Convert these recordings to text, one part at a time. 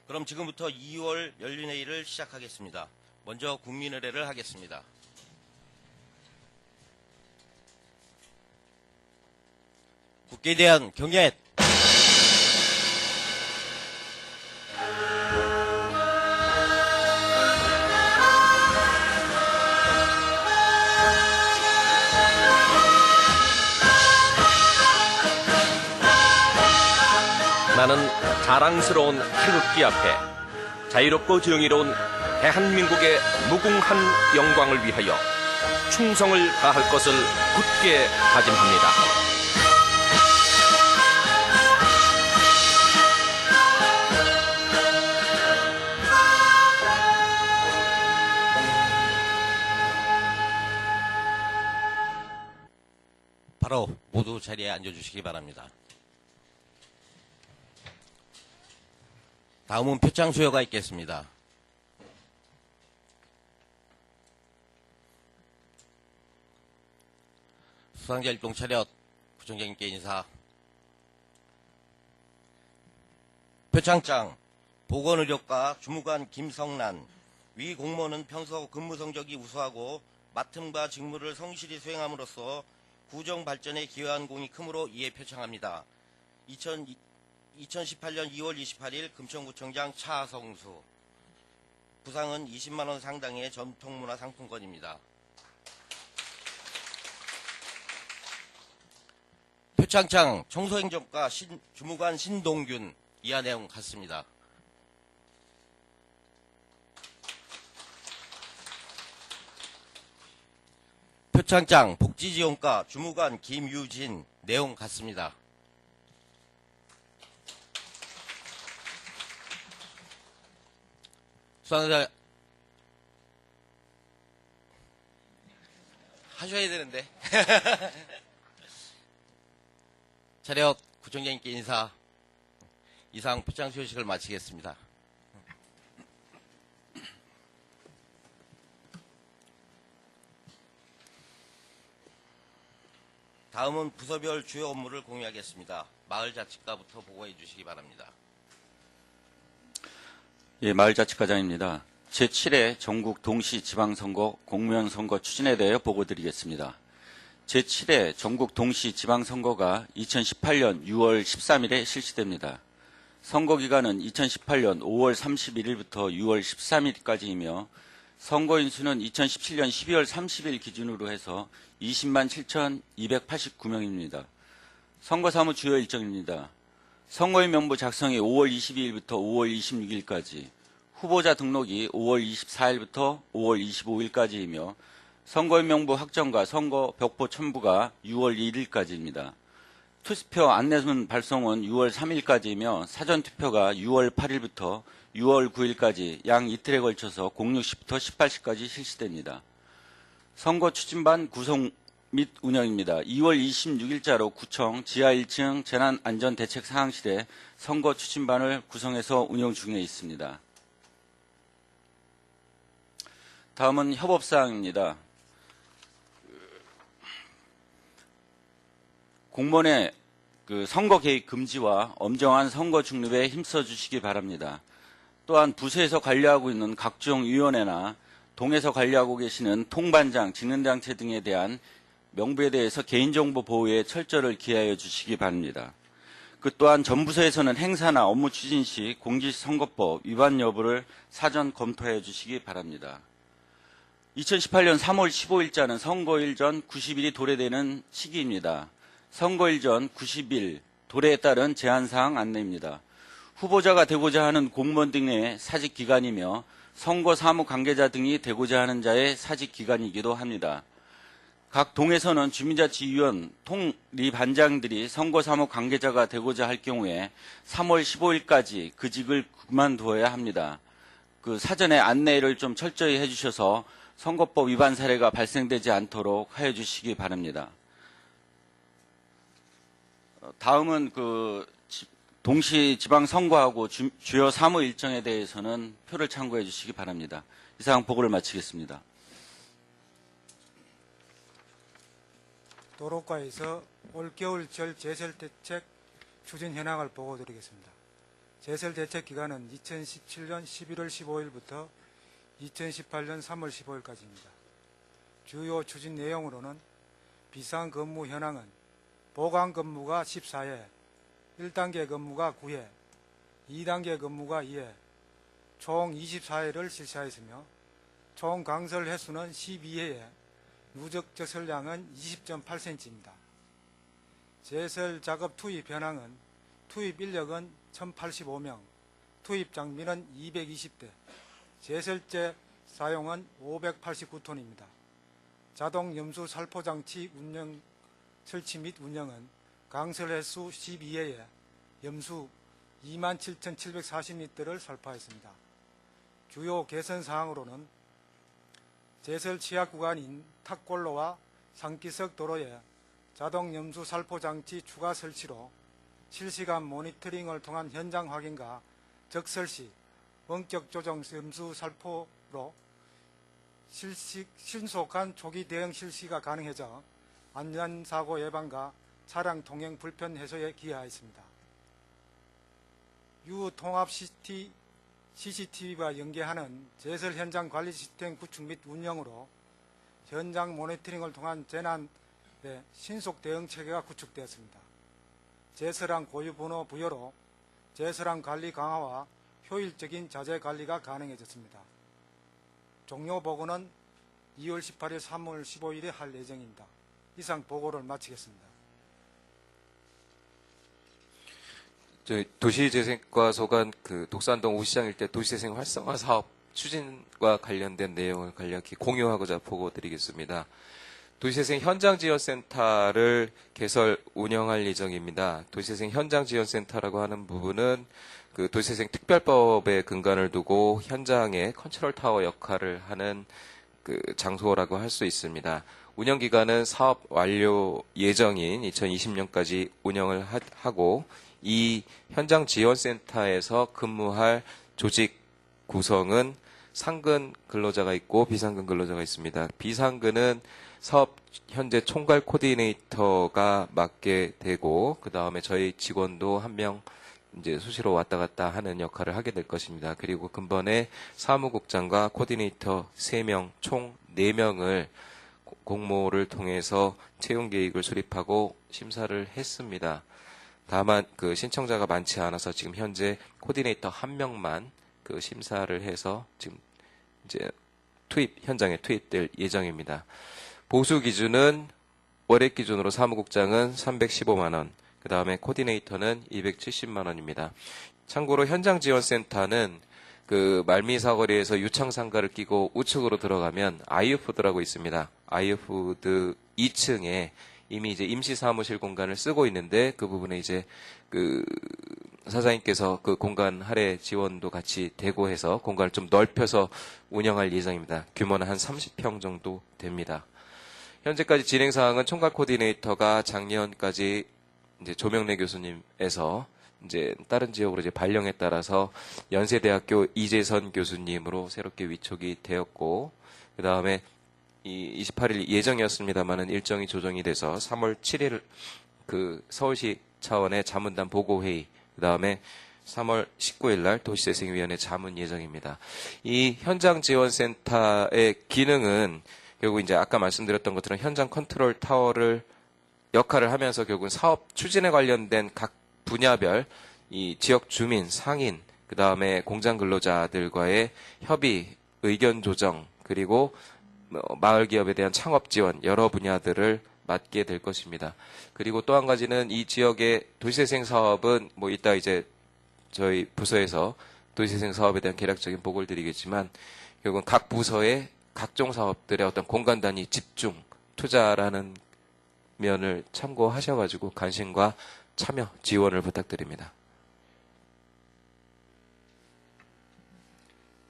그럼 지금부터 2월 열린회의를 시작하겠습니다. 먼저 국민의례를 하겠습니다. 국회에 대한 경례. 나는 자랑스러운 태극기 앞에 자유롭고 정의로운 대한민국의 무궁한 영광을 위하여 충성을 다할 것을 굳게 다짐합니다. 바로 모두 자리에 앉아주시기 바랍니다. 다음은 표창 수여가 있겠습니다. 수상자 일동 차렷, 부총장님께 인사. 표창장, 보건의료과 주무관 김성란. 위 공무원은 평소 근무 성적이 우수하고 맡은 바 직무를 성실히 수행함으로써 구정 발전에 기여한 공이 크므로 이에 표창합니다. 2018년 2월 28일 금천구청장 차성수. 부상은 20만 원 상당의 전통문화 상품권입니다. 표창장 청소행정과 주무관 신동균. 이하 내용 같습니다. 표창장 복지지원과 주무관 김유진. 내용 같습니다. 수상자 하셔야 되는데. 차렷, 구청장님께 인사. 이상 표창 수여식을 마치겠습니다. 다음은 부서별 주요 업무를 공유하겠습니다. 마을자치과부터 보고해 주시기 바랍니다. 예, 마을자치과장입니다. 제7회 전국 동시지방선거 공무원 선거 추진에 대해 보고드리겠습니다. 제7회 전국 동시지방선거가 2018년 6월 13일에 실시됩니다. 선거기간은 2018년 5월 31일부터 6월 13일까지이며 선거인 수는 2017년 12월 30일 기준으로 해서 20만 7,289명입니다. 선거사무 주요 일정입니다. 선거인 명부 작성이 5월 22일부터 5월 26일까지, 후보자 등록이 5월 24일부터 5월 25일까지이며 선거인 명부 확정과 선거 벽보 첨부가 6월 1일까지입니다. 투표 안내문 발송은 6월 3일까지이며 사전투표가 6월 8일부터 6월 9일까지 양 이틀에 걸쳐서 06시부터 18시까지 실시됩니다. 선거 추진반 구성 및 운영입니다. 2월 26일자로 구청 지하 1층 재난안전대책상황실에 선거 추진반을 구성해서 운영 중에 있습니다. 다음은 협업사항입니다. 공무원의 선거 개입 금지와 엄정한 선거 중립에 힘써 주시기 바랍니다. 또한 부서에서 관리하고 있는 각종 위원회나 동에서 관리하고 계시는 통반장, 직능장체 등에 대한 명부에 대해서 개인정보 보호에 철저를 기하여 주시기 바랍니다. 그 또한 전 부서에서는 행사나 업무 추진 시 공직선거법 위반 여부를 사전 검토해 주시기 바랍니다. 2018년 3월 15일자는 선거일 전 90일이 도래되는 시기입니다. 선거일 전 90일 도래에 따른 제한사항 안내입니다. 후보자가 되고자 하는 공무원 등의 사직기간이며 선거 사무 관계자 등이 되고자 하는 자의 사직기간이기도 합니다. 각 동에서는 주민자치위원 통리반장들이 선거 사무 관계자가 되고자 할 경우에 3월 15일까지 그 직을 그만두어야 합니다. 사전에 안내를 좀 철저히 해주셔서 선거법 위반 사례가 발생되지 않도록 하여 주시기 바랍니다. 다음은 동시 지방선거하고 주요 사무 일정에 대해서는 표를 참고해 주시기 바랍니다. 이상 보고를 마치겠습니다. 도로과에서 올겨울철 제설 대책 추진 현황을 보고드리겠습니다. 제설 대책 기간은 2017년 11월 15일부터 2018년 3월 15일까지입니다. 주요 추진 내용으로는 비상근무 현황은 보강근무가 14회, 1단계 근무가 9회, 2단계 근무가 2회, 총 24회를 실시하였으며 총 강설 횟수는 12회에 누적 제설량은 20.8cm입니다. 제설 작업 투입 현황은 투입 인력은 1085명, 투입 장비는 220대, 제설제 사용은 589톤입니다. 자동 염수 살포 장치 운영 설치 및 운영은 강설 횟수 12회에 염수 27,740리터를 살포하였습니다. 주요 개선 사항으로는 제설 취약 구간인 탁골로와 상기석 도로에 자동 염수 살포 장치 추가 설치로 실시간 모니터링을 통한 현장 확인과 적설 시 원격 조정 염수 살포로 신속한 초기 대응 실시가 가능해져 안전사고 예방과 차량 통행 불편 해소에 기여하였습니다. 유통합 CCTV와 연계하는 제설 현장 관리 시스템 구축 및 운영으로 현장 모니터링을 통한 재난에 신속 대응 체계가 구축되었습니다. 제설항 고유 번호 부여로 제설항 관리 강화와 효율적인 자재 관리가 가능해졌습니다. 종료 보고는 2월 18일, 3월 15일에 할 예정입니다. 이상 보고를 마치겠습니다. 저희 도시재생과 소관 독산동 우시장 일대 도시재생 활성화 사업 추진과 관련된 내용을 간략히 공유하고자 보고드리겠습니다. 도시재생 현장지원센터를 개설 운영할 예정입니다. 도시재생 현장지원센터라고 하는 부분은 도시재생 특별법에 근간을 두고 현장의 컨트롤 타워 역할을 하는 장소라고 할 수 있습니다. 운영 기간은 사업 완료 예정인 2020년까지 운영을 하고 이 현장지원센터에서 근무할 조직 구성은 상근 근로자가 있고 비상근 근로자가 있습니다. 비상근은 사업 현재 총괄 코디네이터가 맡게 되고 그 다음에 저희 직원도 한 명 이제 수시로 왔다 갔다 하는 역할을 하게 될 것입니다. 그리고 근본에 사무국장과 코디네이터 3명, 총 4명을 공모를 통해서 채용 계획을 수립하고 심사를 했습니다. 다만 신청자가 많지 않아서 지금 현재 코디네이터 1명만 심사를 해서 지금 이제 현장에 투입될 예정입니다. 보수 기준은 월액 기준으로 사무국장은 315만 원, 그 다음에 코디네이터는 270만 원입니다. 참고로 현장지원센터는 말미 사거리에서 유창상가를 끼고 우측으로 들어가면 아이유푸드라고 있습니다. 아이유푸드 2층에 이미 이제 임시 사무실 공간을 쓰고 있는데 그 부분에 이제 사장님께서 그 공간 할애 지원도 같이 되고 해서 공간을 좀 넓혀서 운영할 예정입니다. 규모는 한 30평 정도 됩니다. 현재까지 진행 사항은 총괄 코디네이터가 작년까지 이제 조명래 교수님에서 이제 다른 지역으로 이제 발령에 따라서 연세대학교 이재선 교수님으로 새롭게 위촉이 되었고 그 다음에 28일 예정이었습니다만은 일정이 조정이 돼서 3월 7일 서울시 차원의 자문단 보고회의 그 다음에 3월 19일 날 도시재생위원회 자문 예정입니다. 이 현장지원센터의 기능은 결국 이제 아까 말씀드렸던 것처럼 현장 컨트롤 타워를 역할을 하면서 결국은 사업 추진에 관련된 각 분야별 이 지역 주민, 상인, 그 다음에 공장 근로자들과의 협의, 의견 조정, 그리고 마을 기업에 대한 창업 지원 여러 분야들을 맡게 될 것입니다. 그리고 또 한 가지는 이 지역의 도시재생 사업은 이따 이제 저희 부서에서 도시재생 사업에 대한 개략적인 보고를 드리겠지만 결국은 각 부서의 각종 사업들의 어떤 공간 단위 집중 투자라는 면을 참고하셔가지고 관심과 참여 지원을 부탁드립니다.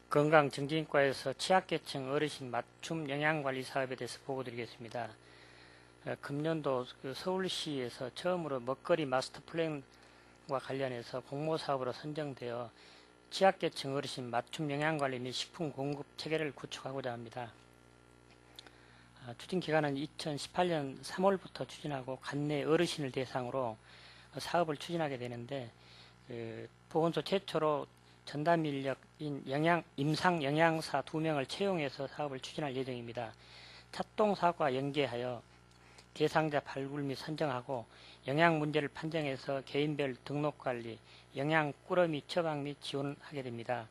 건강정신과에서 취약계층 어르신 맞춤 영양관리 사업에 대해서 보고드리겠습니다. 금년도 서울시에서 처음으로 먹거리 마스터 플랜과 관련해서 공모사업으로 선정되어 취약계층 어르신 맞춤 영양관리 및 식품 공급 체계를 구축하고자 합니다. 추진 기간은 2018년 3월부터 추진하고 관내 어르신을 대상으로 사업을 추진하게 되는데 보건소 최초로 전담 인력인 임상 영양사 2명을 채용해서 사업을 추진할 예정입니다. 찻동 사업과 연계하여 대상자 발굴 및 선정하고 영양 문제를 판정해서 개인별 등록 관리, 영양 꾸러미 처방 및 지원하게 됩니다.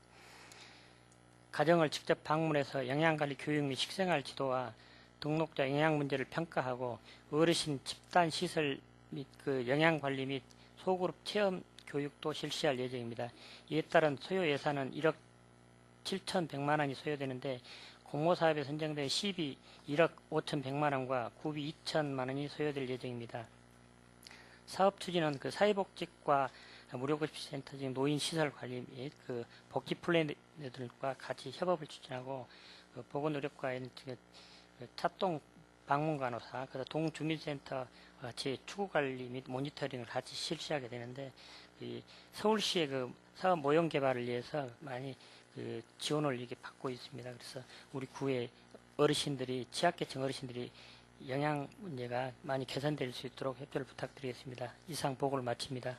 가정을 직접 방문해서 영양관리 교육 및 식생활 지도와 등록자 영양 문제를 평가하고 어르신 집단 시설 및 그 영양관리 및 소그룹 체험 교육도 실시할 예정입니다. 이에 따른 소요 예산은 1억 7,100만 원이 소요되는데 공모사업에 선정된 시비 1억 5,100만 원과 구비 2천만 원이 소요될 예정입니다. 사업 추진은 그 사회복지과 무료급식센터 등 노인시설 관리 및 그 복지 플랜들과 같이 협업을 추진하고 보건의료과에는 찻동 방문간호사, 동주민센터 같이 추구관리 및 모니터링을 같이 실시하게 되는데 서울시의 그 사업 모형 개발을 위해서 많이 그 지원을 이렇게 받고 있습니다. 그래서 우리 구의 어르신들이 취약계층 어르신들이 영양 문제가 많이 개선될 수 있도록 협조를 부탁드리겠습니다. 이상 보고를 마칩니다.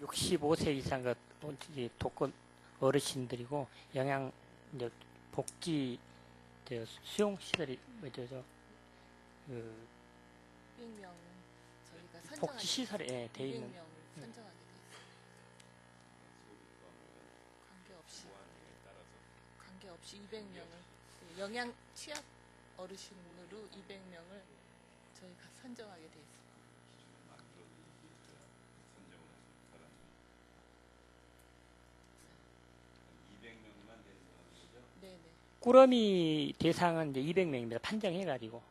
(65세) 이상 그 독거 어르신들이고 영양 이제 복지 수용 시설이 뭐죠? 그 200명 저희가 선정하게 복지 시설에 돼 있는 200명을 선정하게 됐습니다. 관계없이 200명을 영양 취약 어르신으로 200명을 저희가 선정하게 돼 있습니다. 네네. 꾸러미 대상은 이제 200명입니다. 판정해가지고.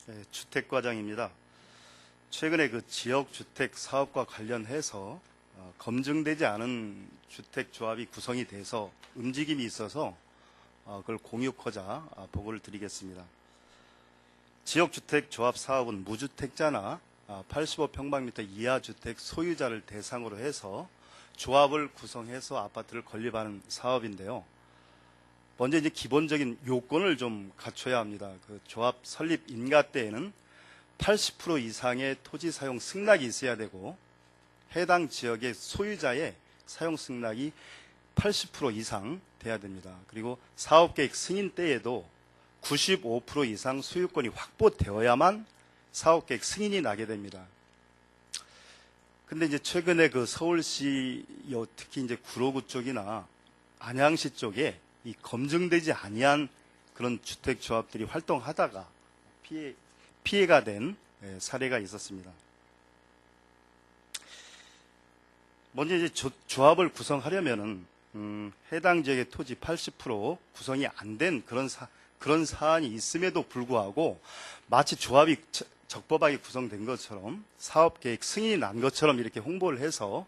네, 주택과장입니다. 최근에 그 지역주택 사업과 관련해서 검증되지 않은 주택조합이 구성이 돼서 움직임이 있어서 그걸 공유하고자 보고를 드리겠습니다. 지역주택조합 사업은 무주택자나 85평방미터 이하 주택 소유자를 대상으로 해서 조합을 구성해서 아파트를 건립하는 사업인데요. 먼저 이제 기본적인 요건을 좀 갖춰야 합니다. 그 조합 설립 인가 때에는 80% 이상의 토지 사용 승낙이 있어야 되고 해당 지역의 소유자의 사용 승낙이 80% 이상 돼야 됩니다. 그리고 사업계획 승인 때에도 95% 이상 소유권이 확보되어야만 사업계획 승인이 나게 됩니다. 근데 이제 최근에 그 서울시 특히 이제 구로구 쪽이나 안양시 쪽에 이 검증되지 아니한 그런 주택조합들이 활동하다가 피해가 된 사례가 있었습니다. 먼저 이제 조합을 구성하려면은 해당 지역의 토지 80% 구성이 안 된 그런 사안이 있음에도 불구하고 마치 조합이 적법하게 구성된 것처럼 사업계획 승인이 난 것처럼 이렇게 홍보를 해서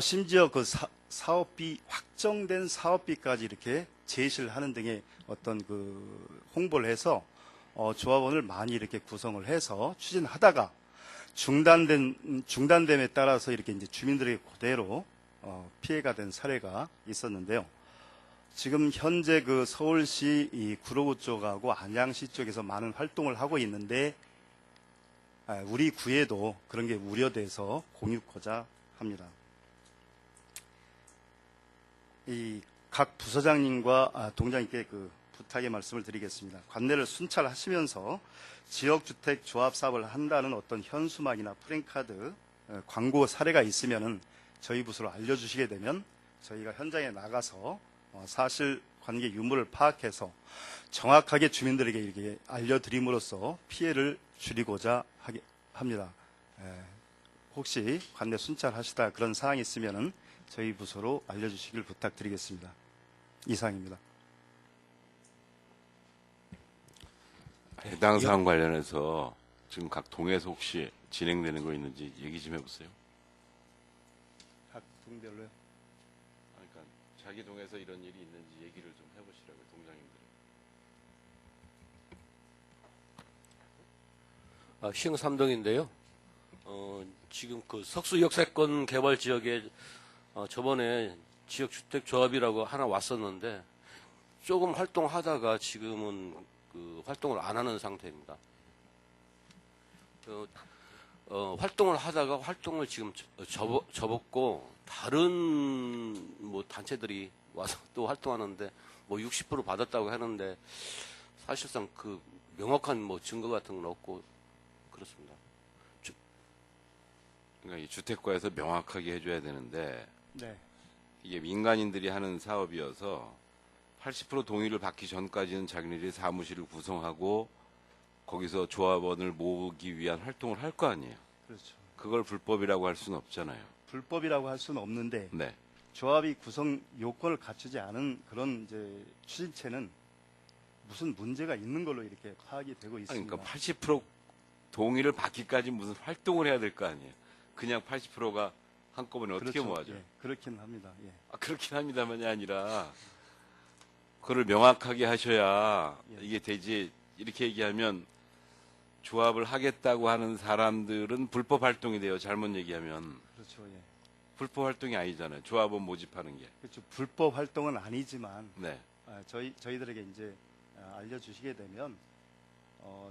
심지어 그 사업비 확정된 사업비까지 이렇게 제시를 하는 등의 어떤 그 홍보를 해서 조합원을 많이 이렇게 구성을 해서 추진하다가 중단됨에 따라서 이렇게 이제 주민들에게 그대로 피해가 된 사례가 있었는데요. 지금 현재 그 서울시 이 구로구 쪽하고 안양시 쪽에서 많은 활동을 하고 있는데 우리 구에도 그런 게 우려돼서 공유하고자 합니다. 이 각 부서장님과 동장님께 그 부탁의 말씀을 드리겠습니다. 관내를 순찰하시면서 지역주택 조합 사업을 한다는 어떤 현수막이나 프랜카드, 광고 사례가 있으면은 저희 부서로 알려주시게 되면 저희가 현장에 나가서 사실 관계 유무를 파악해서 정확하게 주민들에게 이렇게 알려드림으로써 피해를 줄이고자 합니다. 혹시 관내 순찰하시다 그런 사항이 있으면은 저희 부서로 알려주시길 부탁드리겠습니다. 이상입니다. 해당 사안 관련해서 지금 각 동에서 혹시 진행되는 거 있는지 얘기 좀 해보세요. 각 동별로요? 그러니까 자기 동에서 이런 일이 있는지 얘기를 좀 해보시라고요, 동장님들. 시흥 삼동인데요. 지금 그 석수 역세권 개발 지역에 저번에 지역주택조합이라고 하나 왔었는데 조금 활동하다가 지금은 그 활동을 안 하는 상태입니다. 활동을 하다가 활동을 지금 접었고 다른 뭐 단체들이 와서 또 활동하는데 뭐 60% 받았다고 하는데 사실상 그 명확한 뭐 증거 같은 건 없고 그렇습니다. 그러니까 이 주택과에서 명확하게 해줘야 되는데 네. 이게 민간인들이 하는 사업이어서 80% 동의를 받기 전까지는 자기네들이 사무실을 구성하고 거기서 조합원을 모으기 위한 활동을 할 거 아니에요. 그렇죠. 그걸 불법이라고 할 수는 없잖아요. 불법이라고 할 수는 없는데 네. 조합이 구성 요건을 갖추지 않은 그런 이제 추진체는 무슨 문제가 있는 걸로 이렇게 파악이 되고 아니, 있습니다. 그러니까 80% 동의를 받기까지 무슨 활동을 해야 될 거 아니에요. 그냥 80%가 한꺼번에 어떻게 그렇죠. 모아죠? 예, 그렇긴 합니다. 예. 그렇긴 합니다만이 아니라 그걸 명확하게 하셔야 예. 이게 되지. 이렇게 얘기하면 조합을 하겠다고 하는 사람들은 불법 활동이 돼요. 잘못 얘기하면. 그렇죠. 예. 불법 활동이 아니잖아요. 조합원 모집하는 게. 그렇죠. 불법 활동은 아니지만 네. 저희들에게 이제 알려주시게 되면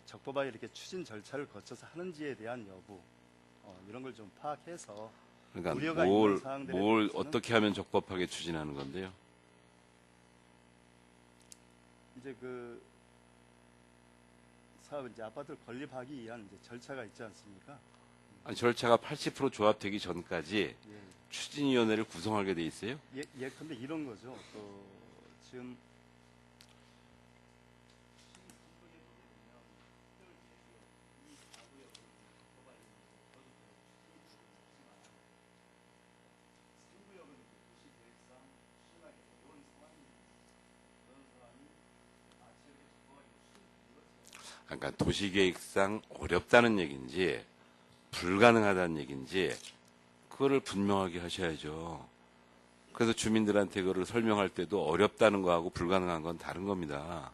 적법하게 이렇게 추진 절차를 거쳐서 하는지에 대한 여부 이런 걸 좀 파악해서 그러니까 우려가 뭘 있는 사항들에 대해서는 어떻게 하면 적법하게 추진하는 건데요? 이제 그 사업 이제 아파트를 건립하기 위한 이제 절차가 있지 않습니까? 아니, 절차가 80% 조합되기 전까지 예. 추진위원회를 구성하게 돼 있어요? 근데 이런 거죠. 지금 그러니까 도시계획상 어렵다는 얘기인지 불가능하다는 얘기인지 그거를 분명하게 하셔야죠. 그래서 주민들한테 그거를 설명할 때도 어렵다는 거하고 불가능한 건 다른 겁니다.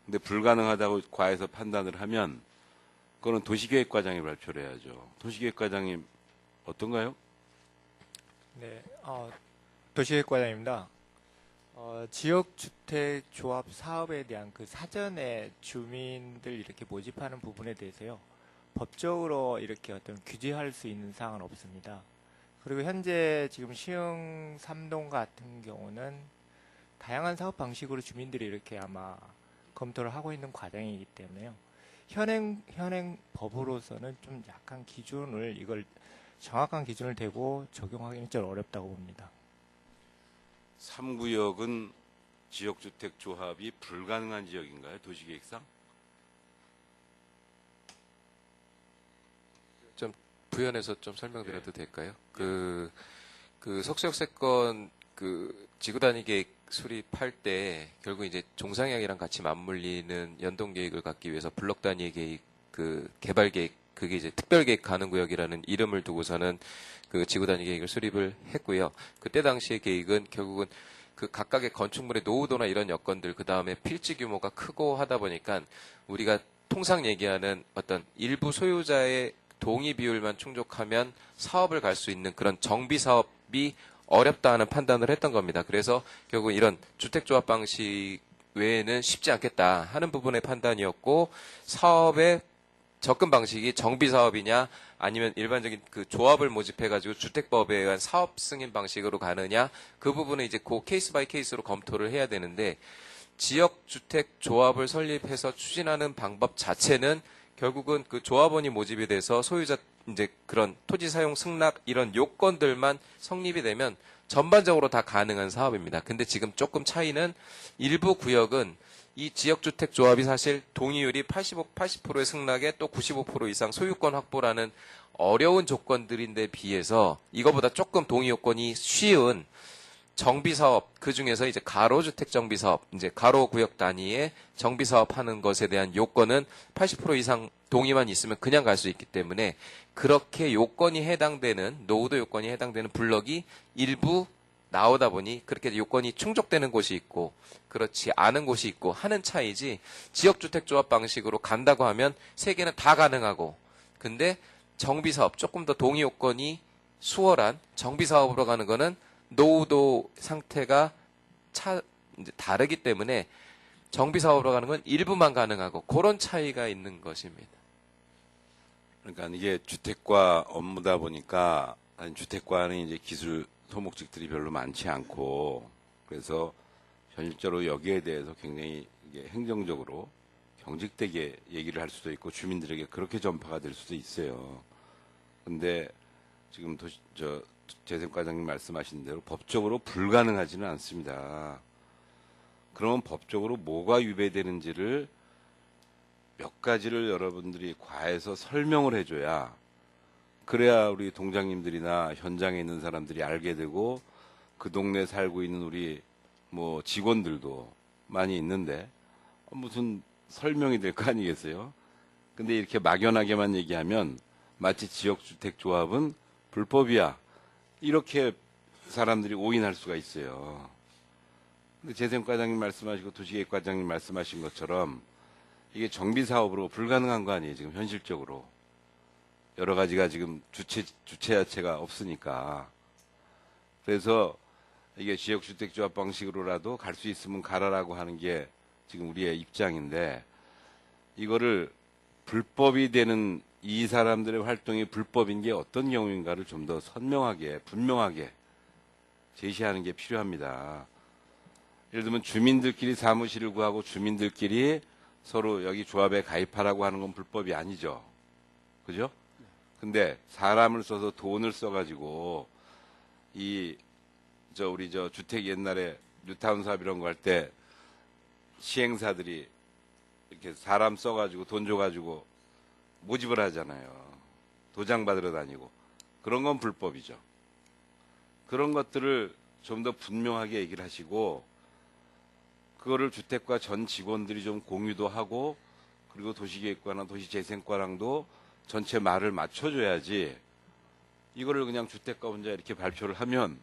근데 불가능하다고 과에서 판단을 하면 그거는 도시계획과장이 발표를 해야죠. 도시계획과장님 어떤가요? 네, 도시계획과장입니다. 지역주택조합 사업에 대한 그 사전에 주민들 이렇게 모집하는 부분에 대해서요, 법적으로 이렇게 어떤 규제할 수 있는 사항은 없습니다. 그리고 현재 지금 시흥 3동 같은 경우는 다양한 사업 방식으로 주민들이 이렇게 아마 검토를 하고 있는 과정이기 때문에요. 현행 법으로서는 좀 약간 이걸 정확한 기준을 대고 적용하기는 좀 어렵다고 봅니다. 3구역은 지역주택조합이 불가능한 지역인가요? 도시계획상? 좀 부연해서 좀 설명드려도 될까요? 그 석수역세권 지구단위 계획 수립할 때 결국 이제 종상향이랑 같이 맞물리는 연동 계획을 갖기 위해서 블록 단위의 계획, 개발 계획, 그게 이제 특별계획 가능구역이라는 이름을 두고서는 그 지구단위 계획을 수립을 했고요. 그때 당시의 계획은 결국은 그 각각의 건축물의 노후도나 이런 여건들, 그 다음에 필지 규모가 크고 하다 보니까 우리가 통상 얘기하는 어떤 일부 소유자의 동의 비율만 충족하면 사업을 갈 수 있는 그런 정비 사업이 어렵다 하는 판단을 했던 겁니다. 그래서 결국 이런 주택조합 방식 외에는 쉽지 않겠다 하는 부분의 판단이었고, 사업의 접근 방식이 정비 사업이냐 아니면 일반적인 그 조합을 모집해가지고 주택법에 의한 사업 승인 방식으로 가느냐, 그 부분은 이제 그 케이스 바이 케이스로 검토를 해야 되는데, 지역주택 조합을 설립해서 추진하는 방법 자체는 결국은 그 조합원이 모집이 돼서 소유자 이제 그런 토지 사용 승낙 이런 요건들만 성립이 되면 전반적으로 다 가능한 사업입니다. 근데 지금 조금 차이는 일부 구역은 이 지역주택 조합이 사실 동의율이 80%의 승낙에 또 95% 이상 소유권 확보라는 어려운 조건들인데 비해서 이거보다 조금 동의 요건이 쉬운 정비사업, 그 중에서 이제 가로주택 정비사업, 이제 가로구역 단위의 정비사업 하는 것에 대한 요건은 80% 이상 동의만 있으면 그냥 갈 수 있기 때문에 그렇게 요건이 해당되는, 노후도 요건이 해당되는 블럭이 일부 나오다 보니 그렇게 요건이 충족되는 곳이 있고 그렇지 않은 곳이 있고 하는 차이지, 지역주택조합 방식으로 간다고 하면 세 개는 다 가능하고, 근데 정비사업, 조금 더 동의 요건이 수월한 정비사업으로 가는 거는 노후도 상태가 이제 다르기 때문에 정비사업으로 가는 건 일부만 가능하고 그런 차이가 있는 것입니다. 그러니까 이게 주택과 업무다 보니까 주택과는 이제 기술 소목직들이 별로 많지 않고 그래서 현실적으로 여기에 대해서 굉장히 이게 행정적으로 경직되게 얘기를 할 수도 있고 주민들에게 그렇게 전파가 될 수도 있어요. 근데 지금 재생과장님 말씀하신 대로 법적으로 불가능하지는 않습니다. 그러면 법적으로 뭐가 위배되는지를 몇 가지를 여러분들이 과에서 설명을 해줘야 그래야 우리 동장님들이나 현장에 있는 사람들이 알게 되고 그 동네에 살고 있는 우리 뭐 직원들도 많이 있는데 무슨 설명이 될 거 아니겠어요? 근데 이렇게 막연하게만 얘기하면 마치 지역주택조합은 불법이야 이렇게 사람들이 오인할 수가 있어요. 근데 재생과장님 말씀하시고 도시계획과장님 말씀하신 것처럼 이게 정비사업으로 불가능한 거 아니에요, 지금 현실적으로. 여러 가지가 지금 주체 자체가 없으니까. 그래서 이게 지역주택조합 방식으로라도 갈 수 있으면 가라라고 하는 게 지금 우리의 입장인데 이거를 불법이 되는 이 사람들의 활동이 불법인 게 어떤 경우인가를 좀 더 선명하게, 분명하게 제시하는 게 필요합니다. 예를 들면 주민들끼리 사무실을 구하고 주민들끼리 서로 여기 조합에 가입하라고 하는 건 불법이 아니죠. 그죠? 근데 사람을 써서 돈을 써가지고 우리 주택 옛날에 뉴타운 사업 이런 거 할 때 시행사들이 이렇게 사람 써가지고 돈 줘가지고 모집을 하잖아요. 도장 받으러 다니고. 그런 건 불법이죠. 그런 것들을 좀 더 분명하게 얘기를 하시고 그거를 주택과 전 직원들이 좀 공유도 하고 그리고 도시계획과나 도시재생과랑도 전체 말을 맞춰줘야지 이거를 그냥 주택과 혼자 이렇게 발표를 하면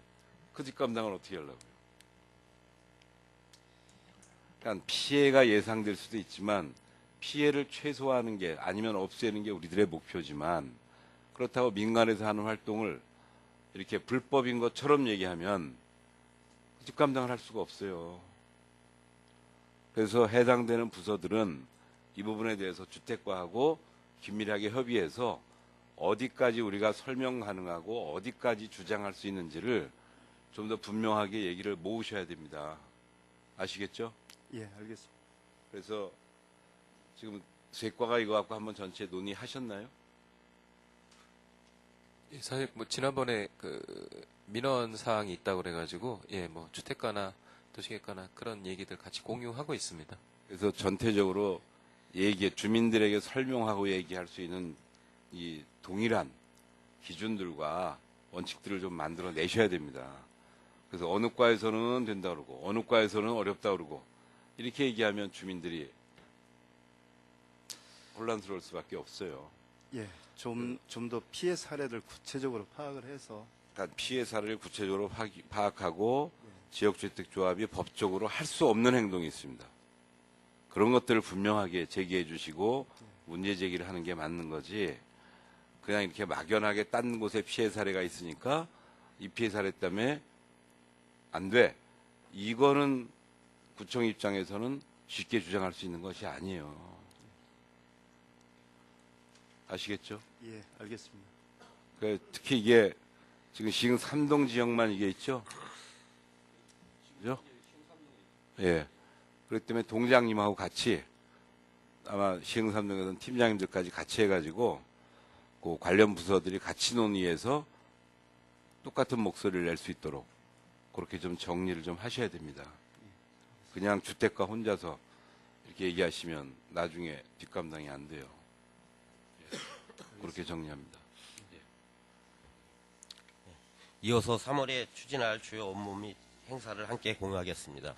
그 뒷감당을 어떻게 하려고요? 그러니까 피해가 예상될 수도 있지만 피해를 최소화하는 게 아니면 없애는 게 우리들의 목표지만 그렇다고 민간에서 하는 활동을 이렇게 불법인 것처럼 얘기하면 뒷감당을 할 수가 없어요. 그래서 해당되는 부서들은 이 부분에 대해서 주택과하고 긴밀하게 협의해서 어디까지 우리가 설명 가능하고 어디까지 주장할 수 있는지를 좀 더 분명하게 얘기를 모으셔야 됩니다. 아시겠죠? 예, 알겠습니다. 그래서 지금 세과가 이거 갖고 한번 전체 논의하셨나요? 예, 사실 뭐 지난번에 그 민원 사항이 있다고 그래가지고 뭐 주택가나 도시계획과나 그런 얘기들 같이 공유하고 있습니다. 그래서 전체적으로 주민들에게 설명하고 얘기할 수 있는 이 동일한 기준들과 원칙들을 좀 만들어 내셔야 됩니다. 그래서 어느 과에서는 된다 그러고 어느 과에서는 어렵다 그러고 이렇게 얘기하면 주민들이 혼란스러울 수밖에 없어요. 예, 좀 더 피해 사례를 구체적으로 파악을 해서 그러니까 피해 사례를 구체적으로 파악하고 지역주택조합이 법적으로 할 수 없는 행동이 있습니다. 그런 것들을 분명하게 제기해 주시고 문제 제기를 하는 게 맞는 거지 그냥 이렇게 막연하게 딴 곳에 피해 사례가 있으니까 이 피해 사례 때문에 안 돼. 이거는 구청 입장에서는 쉽게 주장할 수 있는 것이 아니에요. 아시겠죠? 예, 알겠습니다. 특히 이게 지금 시흥 3동 지역만 이게 있죠? 그죠? 예. 그렇기 때문에 동장님하고 같이 아마 시흥 3동에서는 팀장님들까지 같이 해가지고 그 관련 부서들이 같이 논의해서 똑같은 목소리를 낼 수 있도록 그렇게 좀 정리를 좀 하셔야 됩니다. 그냥 주택가 혼자서 이렇게 얘기하시면 나중에 뒷감당이 안 돼요. 그렇게 정리합니다. 이어서 3월에 추진할 주요 업무 및 행사를 함께 공유하겠습니다.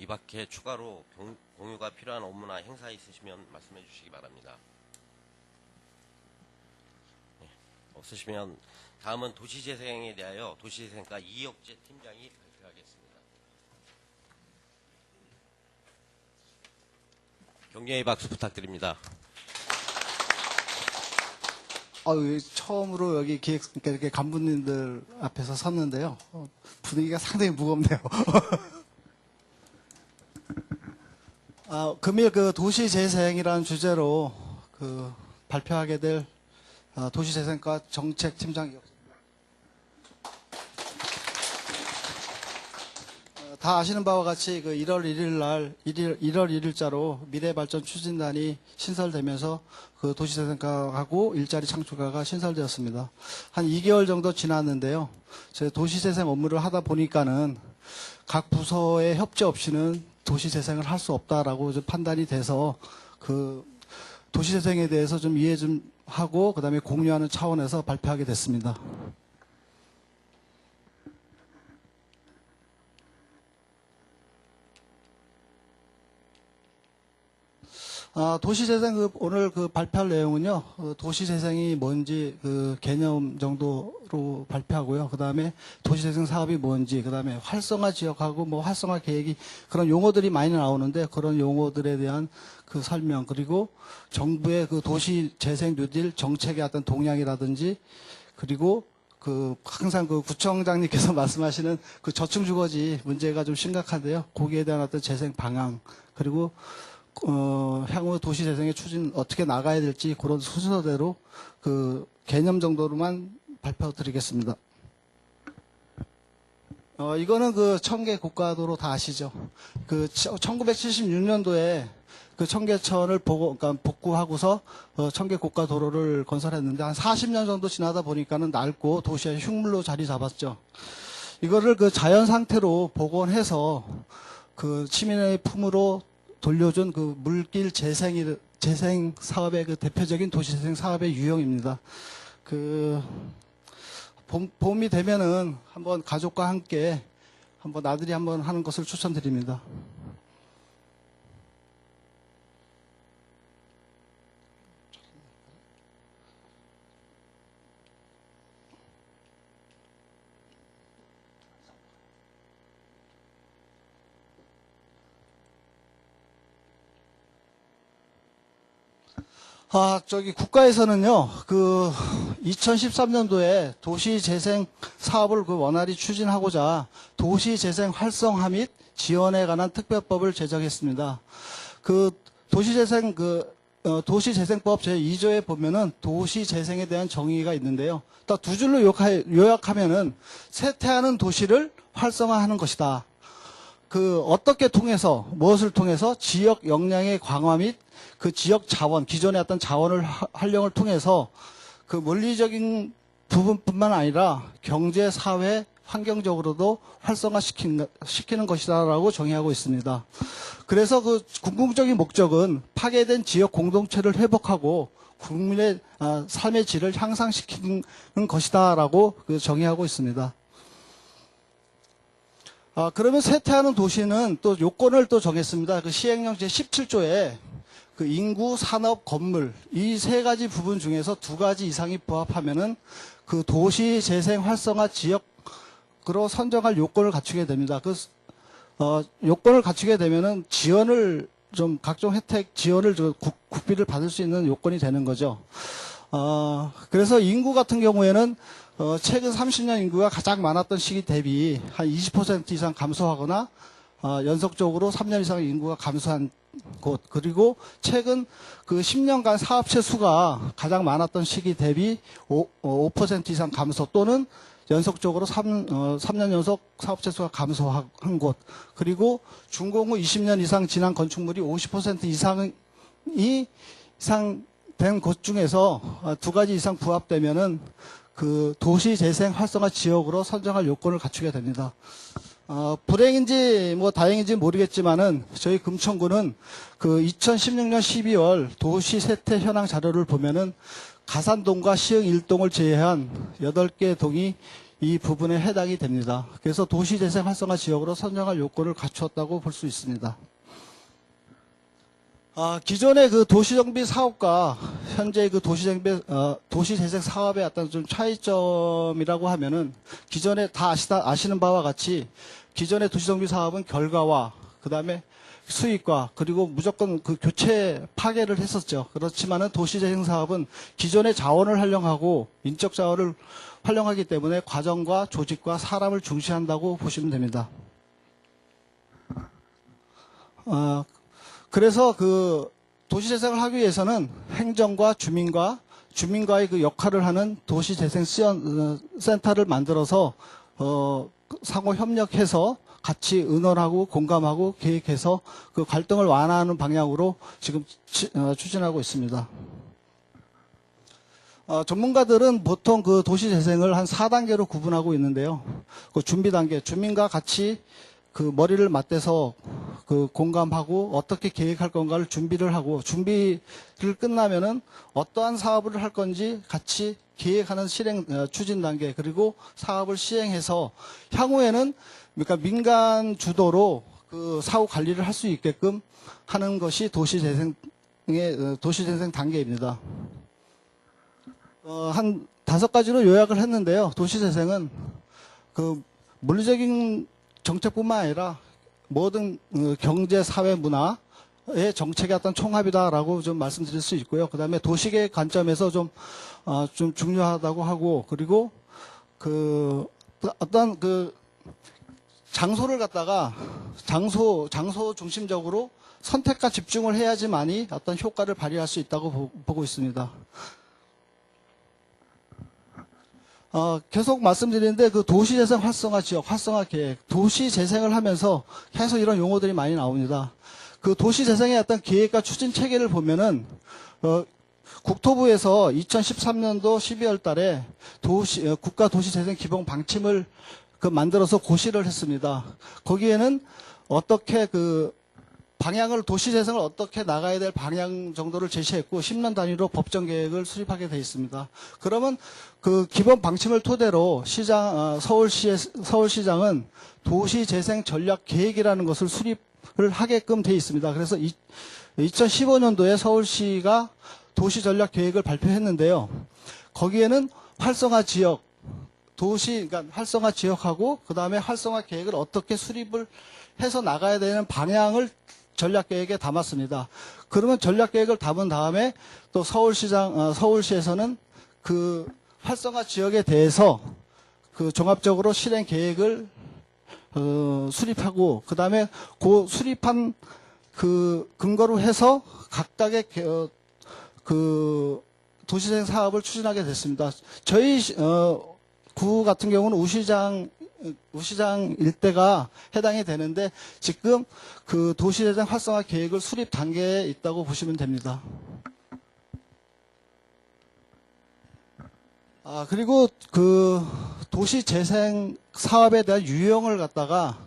밖에 추가로 공유가 필요한 업무나 행사 있으시면 말씀해 주시기 바랍니다. 네, 없으시면 다음은 도시재생에 대하여 도시재생과 이혁재 팀장이 발표하겠습니다. 격려의 박수 부탁드립니다. 처음으로 여기 이렇게 간부님들 앞에서 섰는데요. 분위기가 상당히 무겁네요. 금일 그 도시재생이라는 주제로 발표하게 될 도시재생과 정책팀장이었습니다. 다 아시는 바와 같이 1월 1일자로 미래발전 추진단이 신설되면서 그 도시재생과하고 일자리 창출과가 신설되었습니다. 한 2개월 정도 지났는데요. 제 도시재생 업무를 하다 보니까는 각 부서의 협조 없이는 도시재생을 할 수 없다라고 좀 판단이 돼서 그 도시재생에 대해서 좀 이해 좀 하고 그다음에 공유하는 차원에서 발표하게 됐습니다. 도시재생 오늘 발표할 내용은요. 도시재생이 뭔지 개념 정도로 발표하고요. 그다음에 도시재생 사업이 뭔지, 그다음에 활성화 지역하고 활성화 계획이 그런 용어들이 많이 나오는데 그런 용어들에 대한 설명, 그리고 정부의 도시재생 뉴딜 정책의 어떤 동향이라든지, 그리고 항상 구청장님께서 말씀하시는 저층 주거지 문제가 좀 심각한데요. 거기에 대한 어떤 재생 방향, 그리고 향후 도시재생의 추진 어떻게 나가야 될지 그런 순서대로 개념 정도로만 발표드리겠습니다. 이거는 청계 고가도로 다 아시죠? 1976년도에 청계천을 복구하고서 청계 고가도로를 건설했는데 한 40년 정도 지나다 보니까는 낡고 도시의 흉물로 자리 잡았죠. 이거를 자연 상태로 복원해서 시민의 품으로 돌려준 물길 재생 사업의 대표적인 도시재생 사업의 유형입니다. 봄이 되면은 한번 가족과 함께 나들이 한번 하는 것을 추천드립니다. 국가에서는요, 2013년도에 도시재생 사업을 도시재생 추진하고자 도시재생 활성화 및 지원에 관한 특별법을 제정했습니다. 도시재생법 제2조에 보면은 도시재생에 대한 정의가 있는데요. 딱 두 줄로 요약하면은 쇠퇴하는 도시를 활성화하는 것이다. 어떻게 통해서, 무엇을 통해서 지역 역량의 강화 및 지역 자원, 기존의 어떤 자원을 활용을 통해서 물리적인 부분뿐만 아니라 경제, 사회, 환경적으로도 활성화시키는 것이다라고 정의하고 있습니다. 그래서 궁극적인 목적은 파괴된 지역 공동체를 회복하고 국민의 삶의 질을 향상시키는 것이다라고 정의하고 있습니다. 그러면 쇠퇴하는 도시는 또 요건을 또 정했습니다. 시행령 제17조에 인구, 산업, 건물 이 세 가지 부분 중에서 두 가지 이상이 부합하면은 도시 재생 활성화 지역으로 선정할 요건을 갖추게 됩니다. 요건을 갖추게 되면은 지원을 각종 혜택 지원을 국비를 받을 수 있는 요건이 되는 거죠. 그래서 인구 같은 경우에는 최근 30년 인구가 가장 많았던 시기 대비 한 20% 이상 감소하거나 연속적으로 3년 이상 인구가 감소한 곳, 그리고 최근 10년간 사업체 수가 가장 많았던 시기 대비 5% 이상 감소, 또는 연속적으로 3년 연속 사업체 수가 감소한 곳, 그리고 준공 후 20년 이상 지난 건축물이 50% 이상 된 곳 중에서 두 가지 이상 부합되면은 도시 재생 활성화 지역으로 선정할 요건을 갖추게 됩니다. 불행인지 다행인지 모르겠지만은 저희 금천구는 2016년 12월 도시 쇠퇴 현황 자료를 보면은 가산동과 시흥 1동을 제외한 8개 동이 이 부분에 해당이 됩니다. 그래서 도시재생 활성화 지역으로 선정할 요건을 갖추었다고 볼 수 있습니다. 기존의 그 도시정비 사업과 현재 그 도시재생 사업의 어떤 좀 차이점이라고 하면은 기존에 다 아시는 바와 같이 기존의 도시정비 사업은 결과와 그다음에 수익과 그리고 무조건 그 교체 파괴를 했었죠. 그렇지만은 도시재생 사업은 기존의 자원을 활용하고 인적 자원을 활용하기 때문에 과정과 조직과 사람을 중시한다고 보시면 됩니다. 그래서 그 도시재생을 하기 위해서는 행정과 주민과의 그 역할을 하는 도시재생센터를 만들어서 상호 협력해서 같이 의논하고 공감하고 계획해서 그 갈등을 완화하는 방향으로 지금 추진하고 있습니다. 전문가들은 보통 그 도시재생을 한 4단계로 구분하고 있는데요. 그 준비 단계, 주민과 같이 그 머리를 맞대서 그 공감하고 어떻게 계획할 건가를 준비를 하고 준비를 끝나면은 어떠한 사업을 할 건지 같이 계획하는 추진 단계 그리고 사업을 시행해서 향후에는 그러니까 민간 주도로 그 사후 관리를 할 수 있게끔 하는 것이 도시재생 단계입니다. 한 5가지로 요약을 했는데요. 도시재생은 그 물리적인 정책뿐만 아니라 모든 경제, 사회, 문화의 정책의 어떤 총합이다라고 좀 말씀드릴 수 있고요. 그 다음에 도시계획 관점에서 좀 중요하다고 하고, 그리고 어떤 장소를 갖다가 장소 중심적으로 선택과 집중을 해야지만이 어떤 효과를 발휘할 수 있다고 보고 있습니다. 계속 말씀드리는데 그 도시재생 활성화 지역, 활성화 계획, 도시재생을 하면서 계속 이런 용어들이 많이 나옵니다. 그 도시재생의 어떤 계획과 추진 체계를 보면은 국토부에서 2013년도 12월 달에 국가 도시재생 기본 방침을 만들어서 고시를 했습니다. 거기에는 어떻게 도시재생을 어떻게 나가야 될 방향 정도를 제시했고 10년 단위로 법정 계획을 수립하게 되어 있습니다. 그러면 그 기본 방침을 토대로 서울시장은 도시재생 전략 계획이라는 것을 수립을 하게끔 되어 있습니다. 그래서 2015년도에 서울시가 도시 전략 계획을 발표했는데요. 거기에는 활성화 지역, 그러니까 활성화 지역하고 그 다음에 활성화 계획을 어떻게 수립을 해서 나가야 되는 방향을 전략계획에 담았습니다. 그러면 전략계획을 담은 다음에 또 서울시에서는 그 활성화 지역에 대해서 그 종합적으로 실행 계획을 수립하고 그 다음에 그 수립한 그 근거로 해서 각각의 그 도시재생 사업을 추진하게 됐습니다. 저희 구 같은 경우는 우시장 일대가 해당이 되는데 지금 그 도시재생 활성화 계획을 수립 단계에 있다고 보시면 됩니다. 그리고 그 도시재생 사업에 대한 유형을 갖다가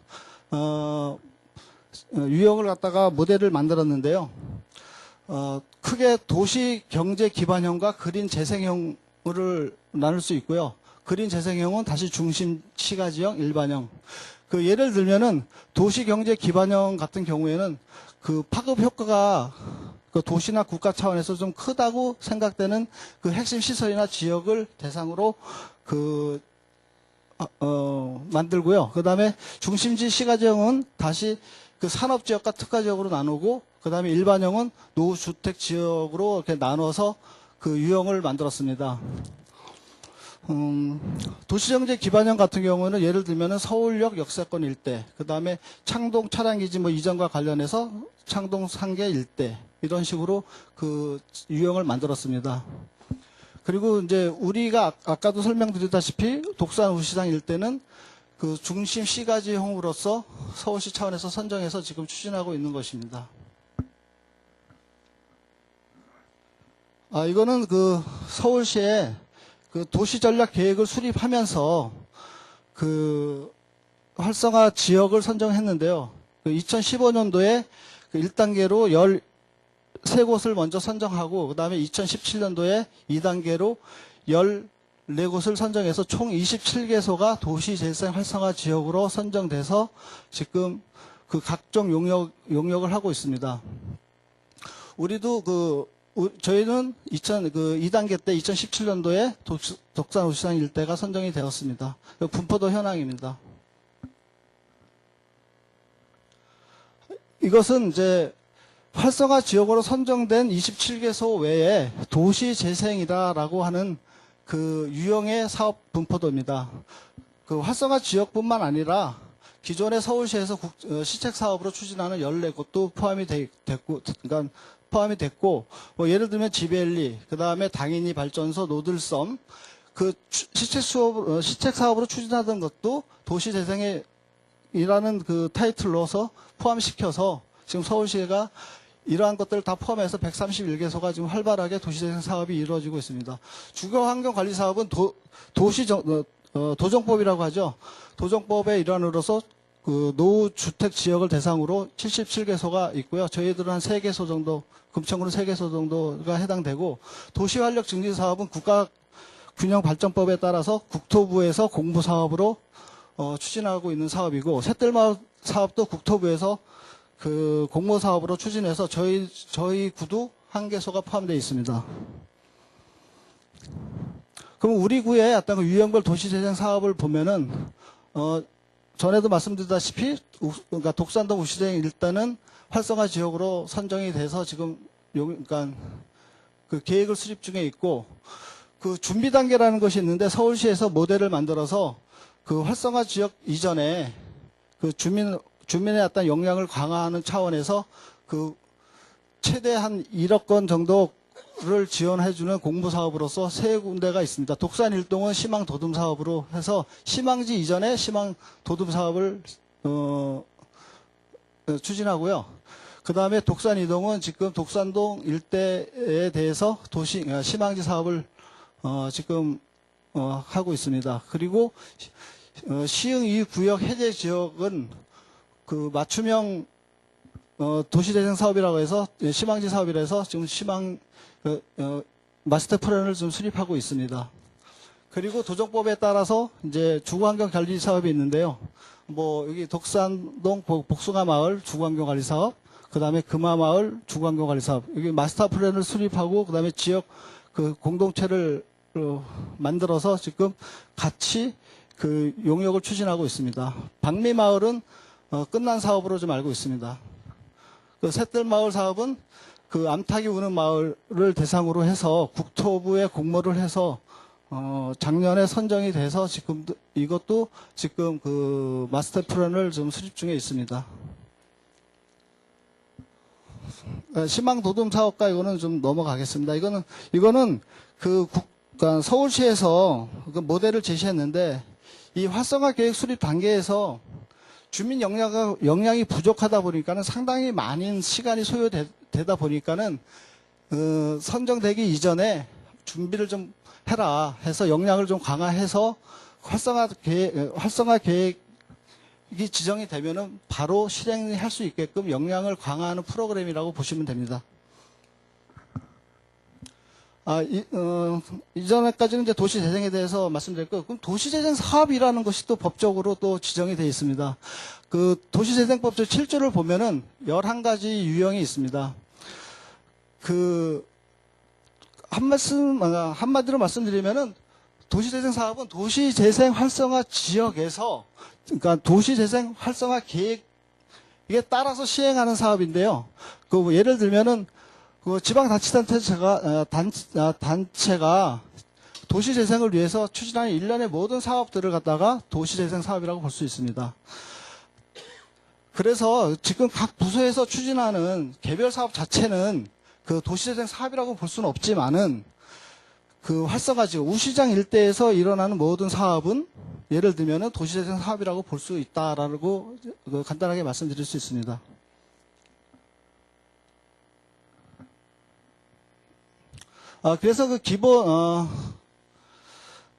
모델을 만들었는데요. 크게 도시 경제 기반형과 그린 재생형을 나눌 수 있고요. 그린 재생형은 다시 중심 시가지형, 일반형. 그 예를 들면은 도시 경제 기반형 같은 경우에는 그 파급 효과가 그 도시나 국가 차원에서 좀 크다고 생각되는 그 핵심 시설이나 지역을 대상으로 만들고요. 그 다음에 중심지 시가지형은 다시 그 산업지역과 특화지역으로 나누고, 그 다음에 일반형은 노후주택 지역으로 이렇게 나눠서 그 유형을 만들었습니다. 도시경제 기반형 같은 경우는 예를 들면은 서울역 역세권 일대, 그 다음에 창동 차량기지 이전과 관련해서 창동 상계 일대, 이런 식으로 그 유형을 만들었습니다. 그리고 이제 우리가 아까도 설명드렸다시피 독산 우시장 일대는 그 중심 시가지형으로서 서울시 차원에서 선정해서 지금 추진하고 있는 것입니다. 이거는 그 서울시의 그 도시전략 계획을 수립하면서 그 활성화 지역을 선정했는데요. 그 2015년도에 그 1단계로 13곳을 먼저 선정하고, 그 다음에 2017년도에 2단계로 14곳을 선정해서 총 27개소가 도시재생 활성화 지역으로 선정돼서 지금 그 각종 용역을 하고 있습니다. 우리도 저희는 2단계 때 2017년도에 독산 우시장 일대가 선정이 되었습니다. 분포도 현황입니다. 이것은 이제 활성화 지역으로 선정된 27개소 외에 도시재생이다라고 하는 그 유형의 사업 분포도입니다. 그 활성화 지역뿐만 아니라 기존의 서울시에서 시책 사업으로 추진하는 14곳도 포함이 됐고, 뭐 예를 들면 지벨리, 그 다음에 당인이 발전소, 노들섬, 그 시책 사업으로 추진하던 것도 도시재생이라는 그 타이틀로서 포함시켜서 지금 서울시가 이러한 것들을 다 포함해서 131개소가 지금 활발하게 도시재생 사업이 이루어지고 있습니다. 주거환경관리 사업은 도정법이라고 하죠. 도정법의 일환으로서 그 노후주택 지역을 대상으로 77개소가 있고요. 저희들은 한 3개소 정도, 금천구는 3개소 정도가 해당되고, 도시활력 증진 사업은 국가균형발전법에 따라서 국토부에서 공부사업으로 추진하고 있는 사업이고, 샛들마을 사업도 국토부에서 그 공모사업으로 추진해서 저희 구도 1개소가 포함되어 있습니다. 그럼 우리 구의 어떤 그 유형별 도시재생 사업을 보면은 전에도 말씀드렸다시피 그러니까 독산동 우시장 일단은 활성화 지역으로 선정이 돼서 지금 그러니까 그 계획을 수립 중에 있고, 그 준비 단계라는 것이 있는데 서울시에서 모델을 만들어서 그 활성화 지역 이전에 그 주민의 어떤 역량을 강화하는 차원에서 그 최대 한 1억 건 정도를 지원해주는 공모사업으로서 3군데가 있습니다. 독산 일동은 시망 도듬 사업으로 해서 시망지 이전에 시망 도듬 사업을 추진하고요. 그 다음에 독산 이동은 지금 독산동 일대에 대해서 시망지 사업을 지금 하고 있습니다. 그리고 시흥 이 구역 해제 지역은 그 맞춤형 도시재생 사업이라고 해서 시망지 사업이라 해서 지금 마스터 플랜을 좀 수립하고 있습니다. 그리고 도정법에 따라서 이제 주거환경 관리 사업이 있는데요. 뭐 여기 독산동 복숭아 마을 주거환경 관리 사업, 그 다음에 금화마을 주거환경 관리 사업, 여기 마스터 플랜을 수립하고 그 다음에 지역 그 공동체를 만들어서 지금 같이 그 용역을 추진하고 있습니다. 박미마을은 끝난 사업으로 좀 알고 있습니다. 그 샛들마을 사업은 그 암탉이 우는 마을을 대상으로 해서 국토부에 공모를 해서 작년에 선정이 돼서 지금 이것도 지금 그 마스터 플랜을 좀 수립 중에 있습니다. 시망 도듬 사업과 이거는 좀 넘어가겠습니다. 이거는 그러니까 서울시에서 그 모델을 제시했는데 이 활성화 계획 수립 단계에서 주민 역량이 부족하다 보니까는 상당히 많은 시간이 소요되다 보니까는 선정되기 이전에 준비를 좀 해라 해서 역량을 좀 강화해서 활성화 계획이 지정이 되면은 바로 실행할 수 있게끔 역량을 강화하는 프로그램이라고 보시면 됩니다. 이전에까지는 이제 도시재생에 대해서 말씀드렸고, 그럼 도시재생 사업이라는 것이 또 법적으로 또 지정이 되어 있습니다. 그 도시재생법 제7조를 보면은 11가지 유형이 있습니다. 한마디로 말씀드리면은 도시재생 사업은 도시재생 활성화 지역에서, 그러니까 도시재생 활성화 계획에 따라서 시행하는 사업인데요. 그 예를 들면은 그 지방자치단체가 도시재생을 위해서 추진하는 일련의 모든 사업들을 갖다가 도시재생 사업이라고 볼 수 있습니다. 그래서 지금 각 부서에서 추진하는 개별 사업 자체는 그 도시재생 사업이라고 볼 수는 없지만은 그 활성화 지역, 우시장 일대에서 일어나는 모든 사업은 예를 들면은 도시재생 사업이라고 볼 수 있다라고 간단하게 말씀드릴 수 있습니다. 그래서 그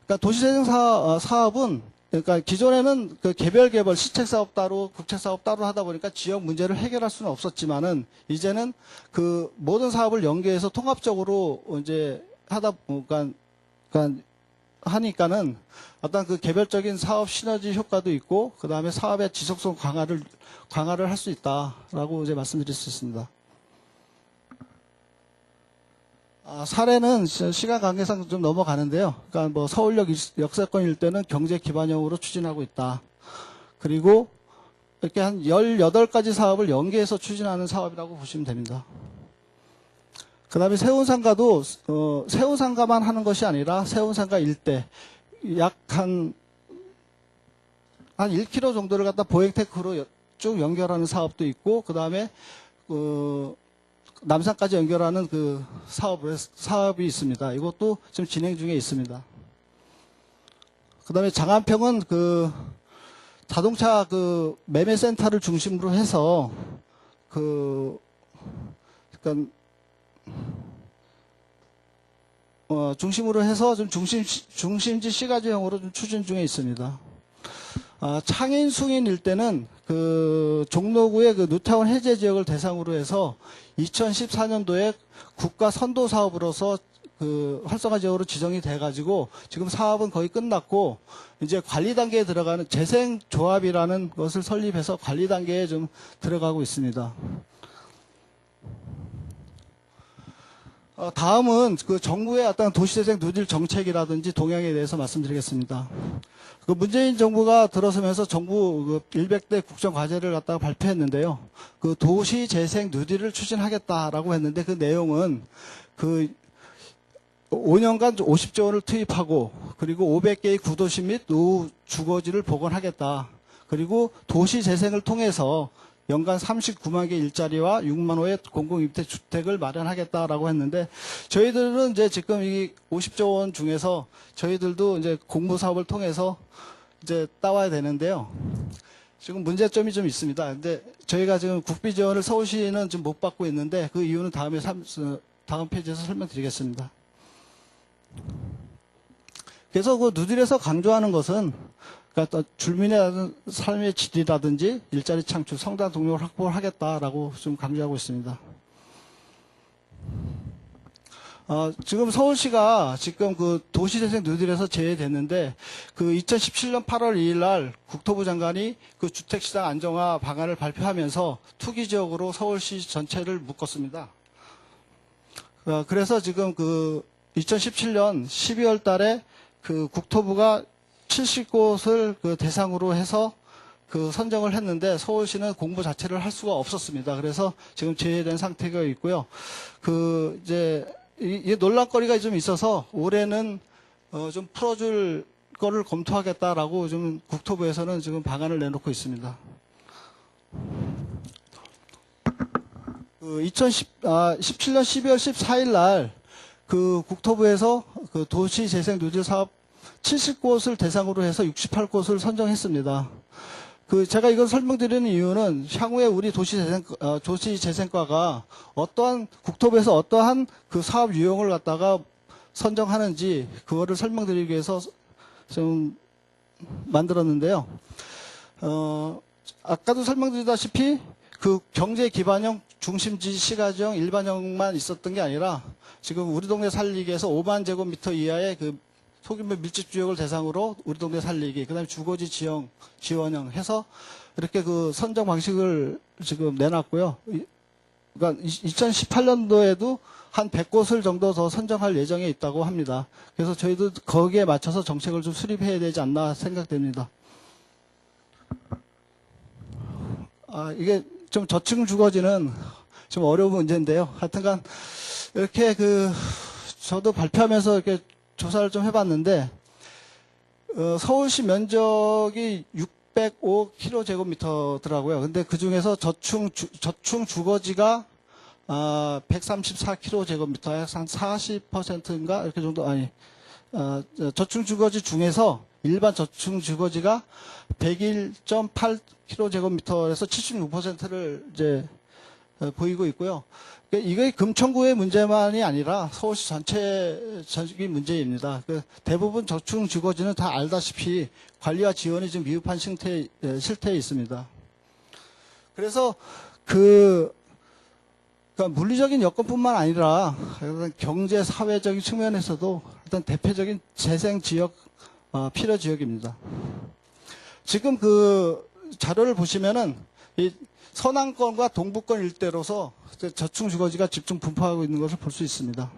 그러니까 도시재생 사업은, 그러니까 기존에는 그 개별 시책 사업 따로, 국책 사업 따로 하다 보니까 지역 문제를 해결할 수는 없었지만은, 이제는 그 모든 사업을 연계해서 통합적으로 이제 그러니까 하니까는 어떤 그 개별적인 사업 시너지 효과도 있고, 그 다음에 사업의 지속성 강화를 할 수 있다라고 이제 말씀드릴 수 있습니다. 사례는 시간 관계상 좀 넘어가는데요. 그러니까 뭐 서울역 역세권 일대는 경제 기반형으로 추진하고 있다. 그리고 이렇게 한 18가지 사업을 연계해서 추진하는 사업이라고 보시면 됩니다. 그 다음에 세운상가도, 세운상가만 하는 것이 아니라 세운상가 일대, 약 한 1km 정도를 갖다 보행테크로 쭉 연결하는 사업도 있고, 그 다음에, 남산까지 연결하는 그 사업이 있습니다. 이것도 지금 진행 중에 있습니다. 그 다음에 장안평은 그 자동차 그 매매센터를 중심으로 해서 그러니까 중심으로 해서 좀 중심지 시가지형으로 좀 추진 중에 있습니다. 창인 숭인 일대는 그 종로구의 그 뉴타운 해제 지역을 대상으로 해서 2014년도에 국가 선도 사업으로서 그 활성화 지역으로 지정이 돼가지고 지금 사업은 거의 끝났고 이제 관리 단계에 들어가는 재생조합이라는 것을 설립해서 관리 단계에 좀 들어가고 있습니다. 다음은 그 정부의 어떤 도시재생 누질 정책이라든지 동향에 대해서 말씀드리겠습니다. 그 문재인 정부가 들어서면서 정부 그 100대 국정과제를 갖다가 발표했는데요. 그 도시재생 누질을 추진하겠다라고 했는데 그 내용은 그 5년간 50조 원을 투입하고 그리고 500개의 구도시 및 노후 주거지를 복원하겠다. 그리고 도시재생을 통해서 연간 39만 개 일자리와 6만 호의 공공임대주택을 마련하겠다라고 했는데 저희들은 이제 지금 이 50조 원 중에서 저희들도 이제 공모 사업을 통해서 이제 따와야 되는데요. 지금 문제점이 좀 있습니다. 근데 저희가 지금 국비 지원을 서울시는 지금 못 받고 있는데 그 이유는 다음 페이지에서 설명드리겠습니다. 그래서 그 누질에서 강조하는 것은 그러니까 주민의 삶의 질이라든지 일자리 창출, 성장 동력을 확보를 하겠다라고 좀 강조하고 있습니다. 지금 서울시가 지금 그 도시재생 누질에서 제외됐는데 그 2017년 8월 2일 날 국토부 장관이 그 주택시장 안정화 방안을 발표하면서 투기 지역으로 서울시 전체를 묶었습니다. 그래서 지금 그 2017년 12월 달에 그 국토부가 70곳을 그 대상으로 해서 그 선정을 했는데 서울시는 공부 자체를 할 수가 없었습니다. 그래서 지금 제외된 상태가 있고요. 그 이제 이 논란거리가 좀 있어서 올해는 좀 풀어줄 거를 검토하겠다라고 좀 국토부에서는 지금 방안을 내놓고 있습니다. 17년 12월 14일 날 그 국토부에서 그 도시재생 누질 사업 70곳을 대상으로 해서 68곳을 선정했습니다. 그 제가 이걸 설명드리는 이유는 향후에 우리 도시재생과가 어떠한 국토부에서 어떠한 그 사업 유형을 갖다가 선정하는지 그거를 설명드리기 위해서 좀 만들었는데요. 아까도 설명드리다시피 그 경제 기반형, 중심지 시가지형, 일반형만 있었던 게 아니라 지금 우리 동네 살리기 위해서 5만 제곱미터 이하의 그 소규모 밀집 지역을 대상으로 우리 동네 살리기, 그 다음에 주거지 지원형 해서 이렇게 그 선정 방식을 지금 내놨고요. 그러니까 2018년도에도 한 100곳을 정도 더 선정할 예정에 있다고 합니다. 그래서 저희도 거기에 맞춰서 정책을 좀 수립해야 되지 않나 생각됩니다. 이게 좀 저층 주거지는 좀 어려운 문제인데요. 하여튼간 이렇게 저도 발표하면서 이렇게 조사를 좀 해봤는데 서울시 면적이 605km제곱미터더라고요. 근데 그 중에서 저층 주거지가 134km제곱미터, 한 40%인가 이렇게 정도 저층 주거지 중에서 일반 저층 주거지가 101.8km제곱미터에서 76%를 이제 보이고 있고요. 이게 금천구의 문제만이 아니라 서울시 전체적인 문제입니다. 대부분 저층 주거지는 다 알다시피 관리와 지원이 좀 미흡한 실태에 있습니다. 그래서 그러니까 물리적인 여건뿐만 아니라 경제 사회적인 측면에서도 어떤 대표적인 재생 지역 필요 지역입니다. 지금 그 자료를 보시면은 이 서남권과 동부권 일대로서 저층 주거지가 집중 분포하고 있는 것을 볼 수 있습니다.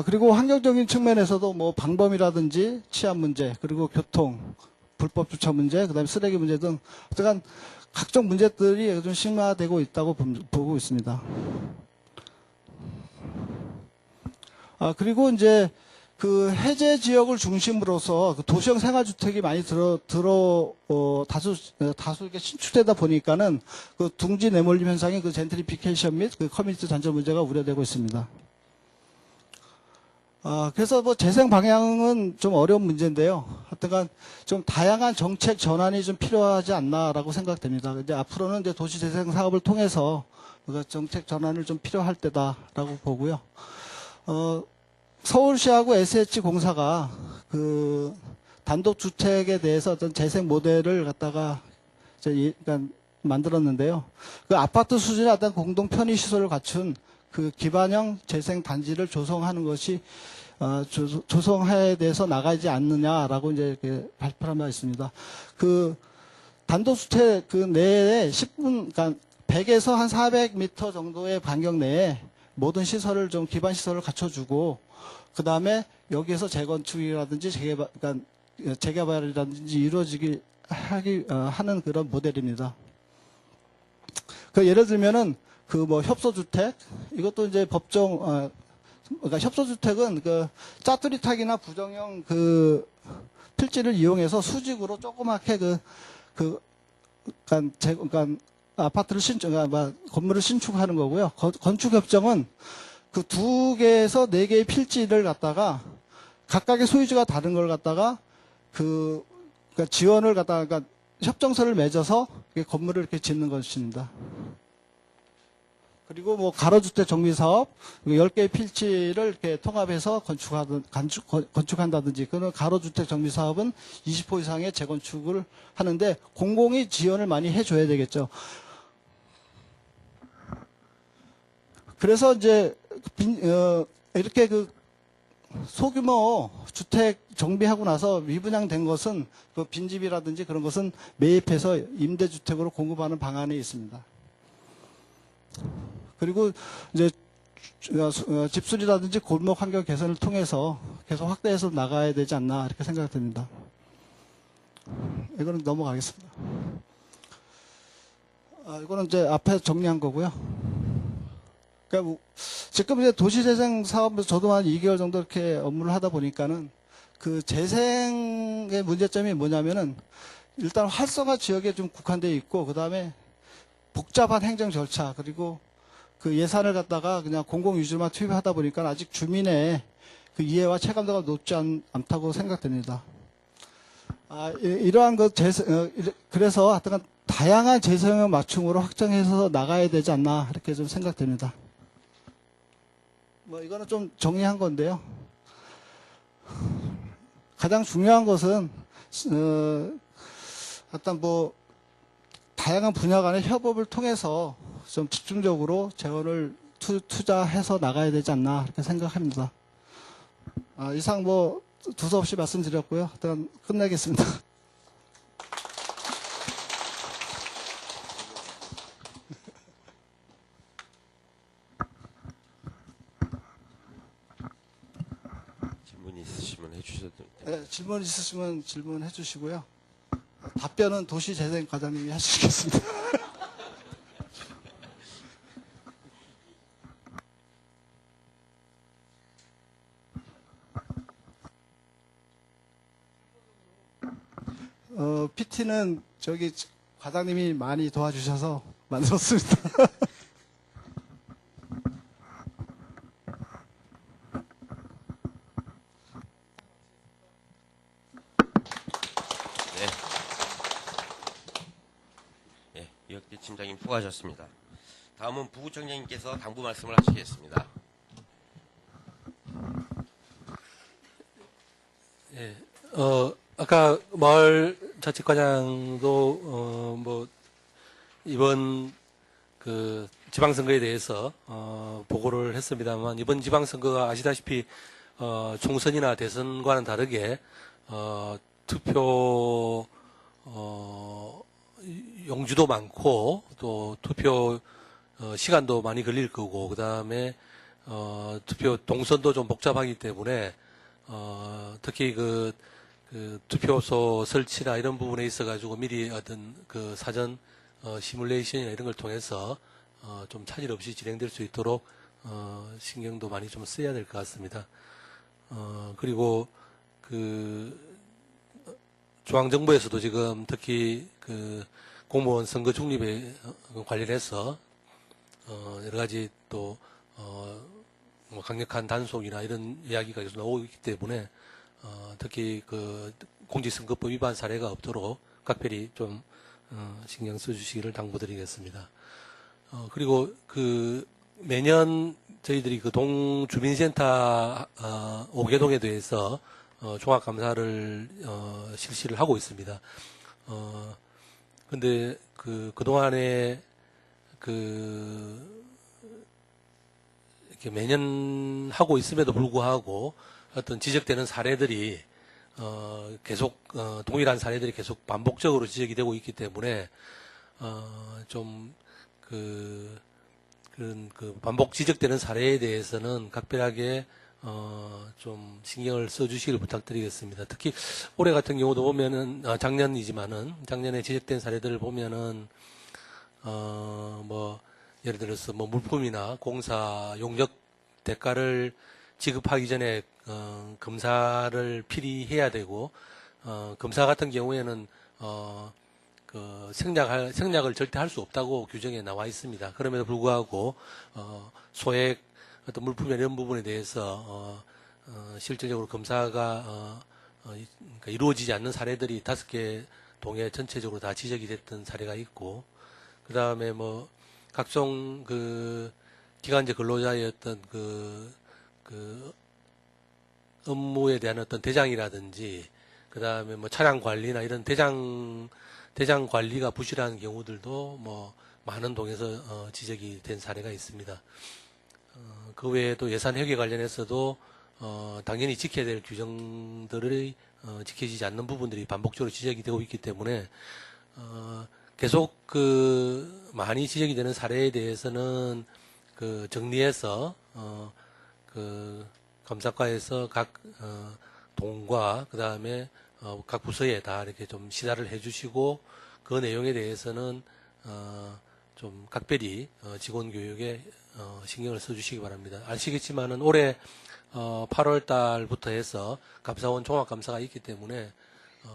그리고 환경적인 측면에서도 뭐 방범이라든지 치안 문제, 그리고 교통, 불법 주차 문제, 그다음에 쓰레기 문제 등 어떠한 각종 문제들이 좀 심화되고 있다고 보고 있습니다. 그리고 이제 그 해제 지역을 중심으로서 그 도시형 생활주택이 많이 다수 이렇게 신축되다 보니까는 그 둥지 내몰림 현상이 그 젠트리피케이션 및 그 커뮤니티 단절 문제가 우려되고 있습니다. 그래서 뭐 재생 방향은 좀 어려운 문제인데요. 하여튼간 좀 다양한 정책 전환이 좀 필요하지 않나라고 생각됩니다. 이제 앞으로는 이제 도시 재생 사업을 통해서 그 정책 전환을 좀 필요할 때다라고 보고요. 서울시하고 SH 공사가 그 단독 주택에 대해서 어떤 재생 모델을 갖다가 그러니까 만들었는데요. 그 아파트 수준의 어떤 공동 편의 시설을 갖춘 그 기반형 재생 단지를 조성하는 것이 조성에 대해서 나가지 않느냐라고 이제 이렇게 발표한 바 있습니다. 그 단독주택 그 내에 10분, 그러니까 100에서 한 400m 정도의 반경 내에 모든 시설을 좀 기반 시설을 갖춰주고 그 다음에 여기에서 재건축이라든지 재개발이라든지 이루어지기 하는 그런 모델입니다. 그 예를 들면은 그 뭐 협소주택 이것도 이제 법정 그러니까 협소주택은 그 짜투리탁이나 부정형 그 필지를 이용해서 수직으로 조그맣게 그러니까 아파트를 그러니까 건물을 신축하는 거고요. 건축협정은 그 2개에서 4개의 필지를 갖다가 각각의 소유주가 다른 걸 갖다가 그러니까 지원을 갖다가 그러니까 협정서를 맺어서 건물을 이렇게 짓는 것입니다. 그리고 뭐 가로주택 정비사업 10개의 필지를 이렇게 통합해서 건축한다든지 그런 가로주택 정비사업은 20호 이상의 재건축을 하는데 공공이 지원을 많이 해줘야 되겠죠. 그래서 이제 이렇게 그 소규모 주택 정비하고 나서 미분양된 것은 그 빈집이라든지 그런 것은 매입해서 임대주택으로 공급하는 방안이 있습니다. 그리고 이제 집수리라든지 골목 환경 개선을 통해서 계속 확대해서 나가야 되지 않나 이렇게 생각됩니다. 이거는 넘어가겠습니다. 이거는 이제 앞에 정리한 거고요. 그러니까 지금 이제 도시재생 사업에서 저도 한 2개월 정도 이렇게 업무를 하다 보니까는 그 재생의 문제점이 뭐냐면은 일단 활성화 지역에 좀 국한되어 있고 그 다음에 복잡한 행정 절차 그리고 그 예산을 갖다가 그냥 공공유지만 투입하다 보니까 아직 주민의 그 이해와 체감도가 높지 않다고 생각됩니다. 이러한 그래서 하여튼 다양한 재생형 맞춤으로 확정해서 나가야 되지 않나 이렇게 좀 생각됩니다. 뭐 이거는 좀 정리한 건데요. 가장 중요한 것은 어떤 뭐 다양한 분야 간의 협업을 통해서 좀 집중적으로 재원을 투자해서 나가야 되지 않나 이렇게 생각합니다. 이상 뭐 두서없이 말씀드렸고요. 일단 끝내겠습니다. 질문 있으시면 해주셔도 네, 질문 있으시면 질문해 주시고요. 답변은 도시재생 과장님이 하시겠습니다. PT는 저기 과장님이 많이 도와주셔서 만들었습니다. 네, 이혁대 팀장님 수고하셨습니다. 다음은 부구청장님께서 당부 말씀을 하시겠습니다. 예, 아까 마을 자치과장도 뭐 이번 그 지방선거에 대해서 보고를 했습니다만 이번 지방선거가 아시다시피 총선이나 대선과는 다르게 투표 용지도 많고 또 투표 시간도 많이 걸릴 거고 그다음에 투표 동선도 좀 복잡하기 때문에 특히 그 투표소 설치나 이런 부분에 있어 가지고 미리 어떤 그 사전 시뮬레이션이나 이런 걸 통해서 좀 차질 없이 진행될 수 있도록 신경도 많이 좀 써야 될 것 같습니다. 그리고 그 중앙정부에서도 지금 특히 그 공무원 선거 중립에 관련해서 여러 가지 또 뭐 강력한 단속이나 이런 이야기가 계속 나오고 있기 때문에 특히 그 공직선거법 위반 사례가 없도록 각별히 좀 신경 써주시기를 당부드리겠습니다. 그리고 그 매년 저희들이 그 동주민센터 5개동에 대해서 종합감사를 실시를 하고 있습니다. 근데 그동안에 이렇게 매년 하고 있음에도 불구하고 어떤 지적되는 사례들이 계속 동일한 사례들이 계속 반복적으로 지적이 되고 있기 때문에 좀 그런 반복 지적되는 사례에 대해서는 각별하게 좀 신경을 써주시길 부탁드리겠습니다. 특히 올해 같은 경우도 보면은 작년이지만은 작년에 지적된 사례들을 보면은 뭐 예를 들어서 뭐 물품이나 공사 용적 대가를 지급하기 전에 검사를 필히 해야 되고 검사 같은 경우에는 그 생략을 절대 할 수 없다고 규정에 나와 있습니다. 그럼에도 불구하고 소액 어떤 물품 이런 부분에 대해서 실질적으로 검사가 그러니까 이루어지지 않는 사례들이 5개 동에 전체적으로 다 지적이 됐던 사례가 있고 그 다음에 뭐 각종 그 기간제 근로자의 어떤 그 업무에 대한 어떤 대장이라든지 그 다음에 뭐 차량 관리나 이런 대장 관리가 부실한 경우들도 뭐 많은 동에서 지적이 된 사례가 있습니다. 그 외에도 예산 회계 관련해서도 당연히 지켜야 될 규정들이 지켜지지 않는 부분들이 반복적으로 지적이 되고 있기 때문에 계속 그 많이 지적이 되는 사례에 대해서는 그 정리해서 그 감사과에서 각 동과 그 다음에 각 부서에 다 이렇게 좀 시사를 해주시고 그 내용에 대해서는 좀 각별히 직원 교육에 신경을 써주시기 바랍니다. 아시겠지만은 올해 8월 달부터 해서 감사원 종합감사가 있기 때문에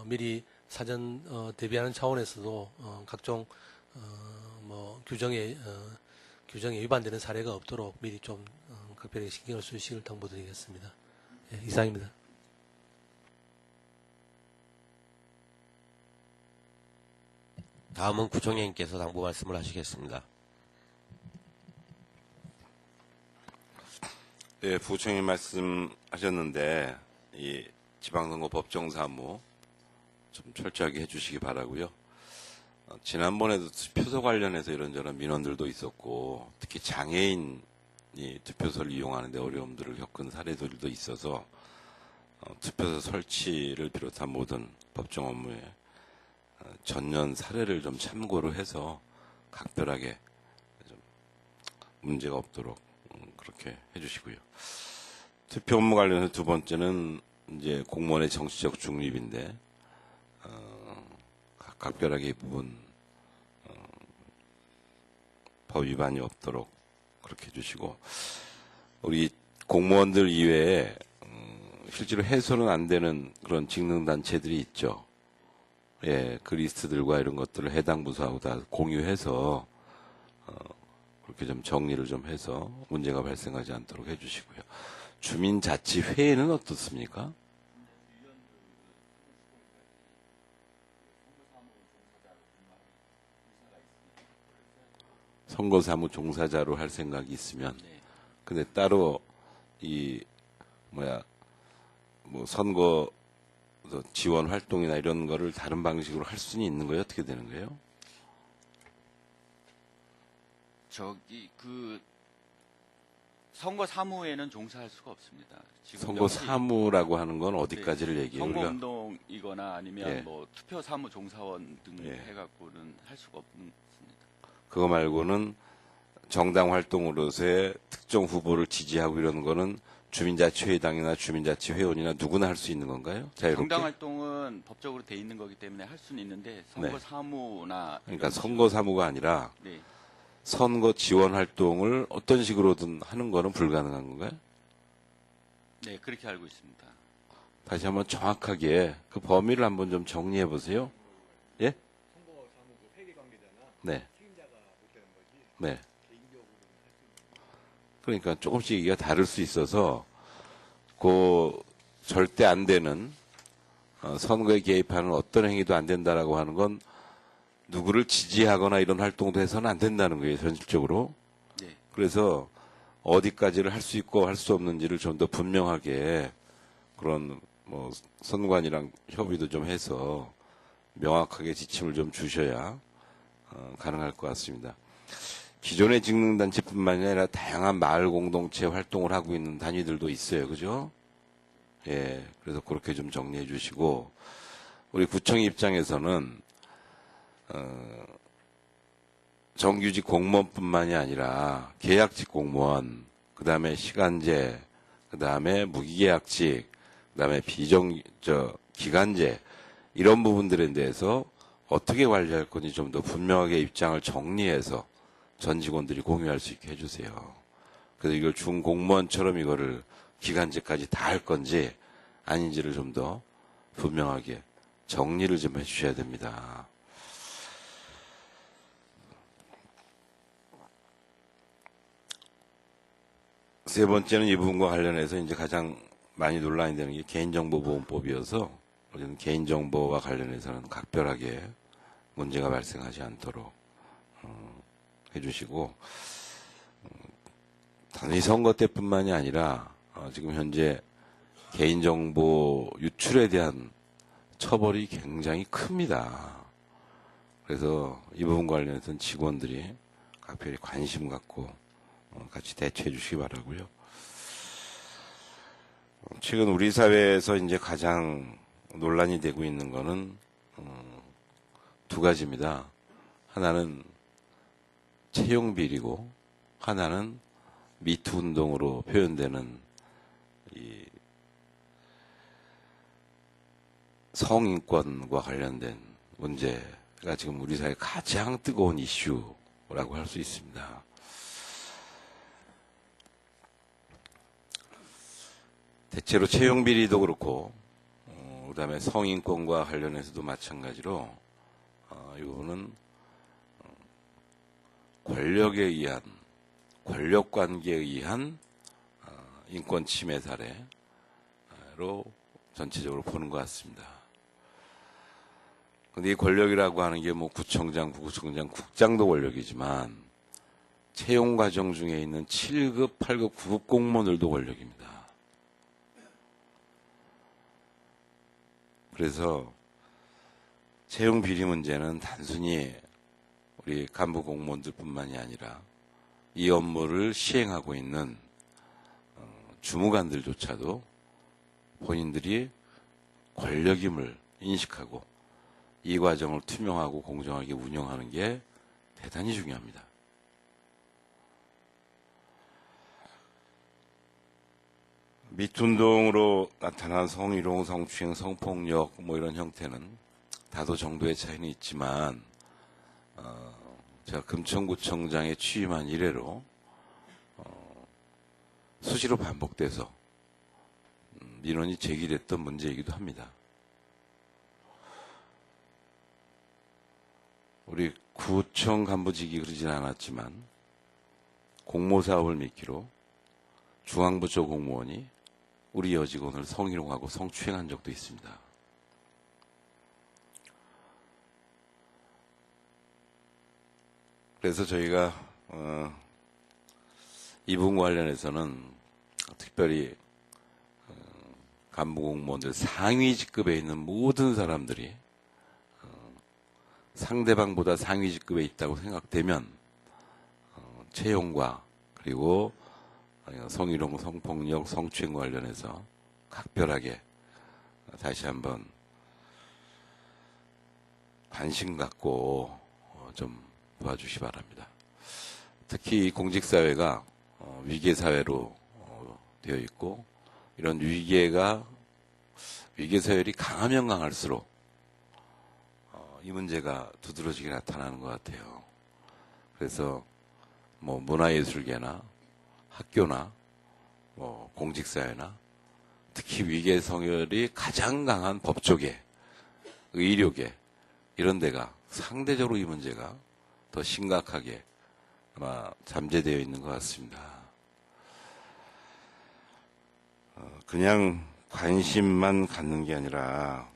미리 사전 대비하는 차원에서도 각종 뭐 규정에 위반되는 사례가 없도록 미리 좀 각별히 신경을 쓰시길 당부드리겠습니다. 예, 이상입니다. 다음은 구청장님께서 당부 말씀을 하시겠습니다. 네, 부총님 말씀하셨는데 이 지방선거 법정사무 좀 철저하게 해주시기 바라고요. 지난번에도 투표소 관련해서 이런저런 민원들도 있었고 특히 장애인이 투표소를 이용하는 데 어려움들을 겪은 사례들도 있어서 투표소 설치를 비롯한 모든 법정 업무에 전년 사례를 좀 참고로 해서 각별하게 좀 문제가 없도록 그렇게 해주시고요. 투표 업무 관련해서 두 번째는 이제 공무원의 정치적 중립인데 각별하게 이 부분 법 위반이 없도록 그렇게 해주시고 우리 공무원들 이외에 실제로 해소는 안 되는 그런 직능단체들이 있죠. 예, 그 리스트들과 이런 것들을 해당 부서하고 다 공유해서 그렇게 좀 정리를 좀 해서 문제가 발생하지 않도록 해주시고요. 주민자치회의는 어떻습니까? 선거사무 종사자로 할 생각이 있으면, 근데 따로 뭐 선거 지원 활동이나 이런 거를 다른 방식으로 할 수는 있는 거예요? 어떻게 되는 거예요? 선거 사무에는 종사할 수가 없습니다. 지금 선거 사무라고 하는 건 어디까지를 얘기해요? 선거 우리가? 운동이거나 아니면 예. 뭐 투표 사무 종사원 등을 예. 해갖고는 할 수가 없습니다. 그거 말고는 정당 활동으로서의 특정 후보를 지지하고 이러는 거는 주민자치회당이나 주민자치회원이나 누구나 할 수 있는 건가요? 자유롭게? 정당 활동은 법적으로 돼 있는 거기 때문에 할 수는 있는데 선거 네. 사무나 그러니까 선거 사무가 아니라 네. 선거 지원 활동을 어떤 식으로든 하는 거는 불가능한 건가요? 네, 그렇게 알고 있습니다. 다시 한번 정확하게 그 범위를 한번 좀 정리해 보세요. 예? 선거 사무부 회계관계자나 네. 책임자가 못 되는 거지. 네. 개인적으로는 할 수 있는. 그러니까 조금씩 얘기가 다를 수 있어서 그 절대 안 되는 선거에 개입하는 어떤 행위도 안 된다라고 하는 건 누구를 지지하거나 이런 활동도 해서는 안 된다는 거예요, 현실적으로. 네. 그래서 어디까지를 할 수 있고 할 수 없는지를 좀 더 분명하게 그런 뭐 선관이랑 협의도 좀 해서 명확하게 지침을 좀 주셔야 가능할 것 같습니다. 기존의 직능단체뿐만 아니라 다양한 마을 공동체 활동을 하고 있는 단위들도 있어요. 그죠? 예. 그래서 그렇게 좀 정리해 주시고, 우리 구청 입장에서는, 정규직 공무원뿐만이 아니라 계약직 공무원, 그 다음에 시간제, 그 다음에 무기계약직, 그 다음에 기간제, 이런 부분들에 대해서 어떻게 관리할 건지 좀 더 분명하게 입장을 정리해서 전 직원들이 공유할 수 있게 해주세요. 그래서 이걸 준공무원처럼 이거를 기간제까지 다 할 건지 아닌지를 좀 더 분명하게 정리를 좀 해주셔야 됩니다. 세 번째는 이 부분과 관련해서 이제 가장 많이 논란이 되는 게 개인정보보호법이어서 우리는 개인정보와 관련해서는 각별하게 문제가 발생하지 않도록 해주시고, 단순히 선거 때뿐만이 아니라 지금 현재 개인정보 유출에 대한 처벌이 굉장히 큽니다. 그래서 이 부분 관련해서는 직원들이 각별히 관심 갖고 같이 대처해 주시기 바라고요. 최근 우리 사회에서 이제 가장 논란이 되고 있는 거는 두 가지입니다. 하나는 채용 비리고 하나는 미투 운동으로 표현되는 이 성인권과 관련된 문제가 지금 우리 사회 가장 뜨거운 이슈라고 할 수 있습니다. 대체로 채용 비리도 그렇고, 그다음에 성인권과 관련해서도 마찬가지로 이 부분은 권력에 의한, 권력 관계에 의한 인권 침해 사례로 전체적으로 보는 것 같습니다. 근데 이 권력이라고 하는 게 뭐 구청장, 부구청장, 국장도 권력이지만 채용 과정 중에 있는 7급, 8급, 9급 공무원들도 권력입니다. 그래서 채용 비리 문제는 단순히 우리 간부 공무원들뿐만이 아니라 이 업무를 시행하고 있는 주무관들조차도 본인들이 권력임을 인식하고 이 과정을 투명하고 공정하게 운영하는 게 대단히 중요합니다. 미투운동으로 나타난 성희롱, 성추행, 성폭력 뭐 이런 형태는 다소 정도의 차이는 있지만 제가 금천구청장에 취임한 이래로 수시로 반복돼서 민원이 제기됐던 문제이기도 합니다. 우리 구청 간부직이 그러진 않았지만 공모사업을 미끼로 중앙부처 공무원이 우리 여직원을 성희롱하고 성추행한 적도 있습니다. 그래서 저희가 이 부분 관련해서는 특별히 간부 공무원들 상위 직급에 있는 모든 사람들이 상대방보다 상위 직급에 있다고 생각되면 채용과 그리고 성희롱, 성폭력, 성추행 관련해서 각별하게 다시 한번 관심 갖고 좀 도와주시 바랍니다. 특히 공직사회가 위계사회로 되어 있고 이런 위계서열이 강하면 강할수록 이 문제가 두드러지게 나타나는 것 같아요. 그래서 뭐 문화예술계나 학교나 뭐 공직사회나 특히 위계성열이 가장 강한 법조계, 의료계 이런 데가 상대적으로 이 문제가 더 심각하게 아마 잠재되어 있는 것 같습니다. 그냥 관심만 갖는 게 아니라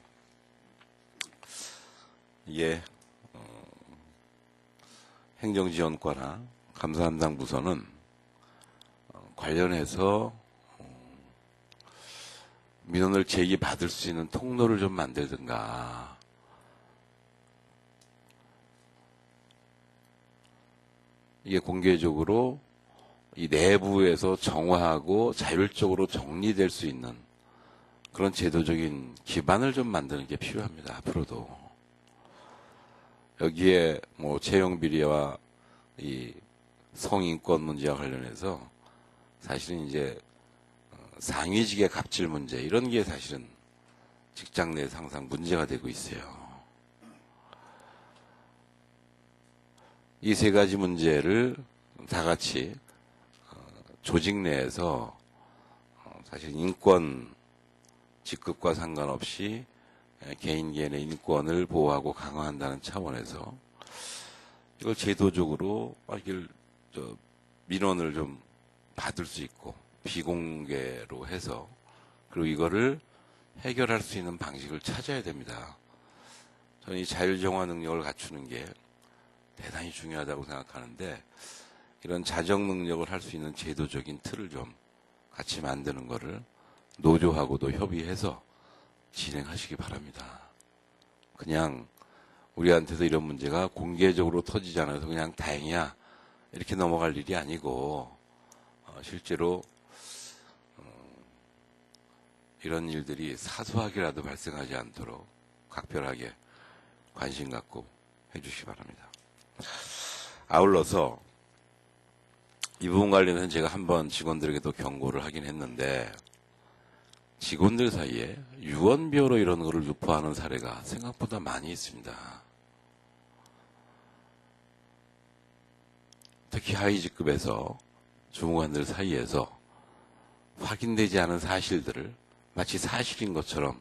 이게 행정지원과나 감사함당 부서는 관련해서 민원을 제기받을 수 있는 통로를 좀 만들든가 이게 공개적으로 이 내부에서 정화하고 자율적으로 정리될 수 있는 그런 제도적인 기반을 좀 만드는 게 필요합니다. 앞으로도. 여기에 뭐 채용 비리와 이 성인권 문제와 관련해서 사실은 이제 상위직의 갑질 문제 이런 게 사실은 직장 내에서 항상 문제가 되고 있어요. 이 세 가지 문제를 다 같이 조직 내에서 사실 인권 직급과 상관없이 개인 개인의 인권을 보호하고 강화한다는 차원에서 이걸 제도적으로 이걸 민원을 좀 받을 수 있고 비공개로 해서 그리고 이거를 해결할 수 있는 방식을 찾아야 됩니다. 저는 이 자율정화 능력을 갖추는 게 대단히 중요하다고 생각하는데 이런 자정 능력을 할 수 있는 제도적인 틀을 좀 같이 만드는 거를 노조하고도 협의해서 진행하시기 바랍니다. 그냥 우리한테서 이런 문제가 공개적으로 터지지 않아서 그냥 다행이야 이렇게 넘어갈 일이 아니고 실제로 이런 일들이 사소하게라도 발생하지 않도록 각별하게 관심 갖고 해주시기 바랍니다. 아울러서 이 부분 관련해서 제가 한번 직원들에게도 경고를 하긴 했는데 직원들 사이에 유언비어로 이런 거를 유포하는 사례가 생각보다 많이 있습니다. 특히 하위 직급에서 주무관들 사이에서 확인되지 않은 사실들을 마치 사실인 것처럼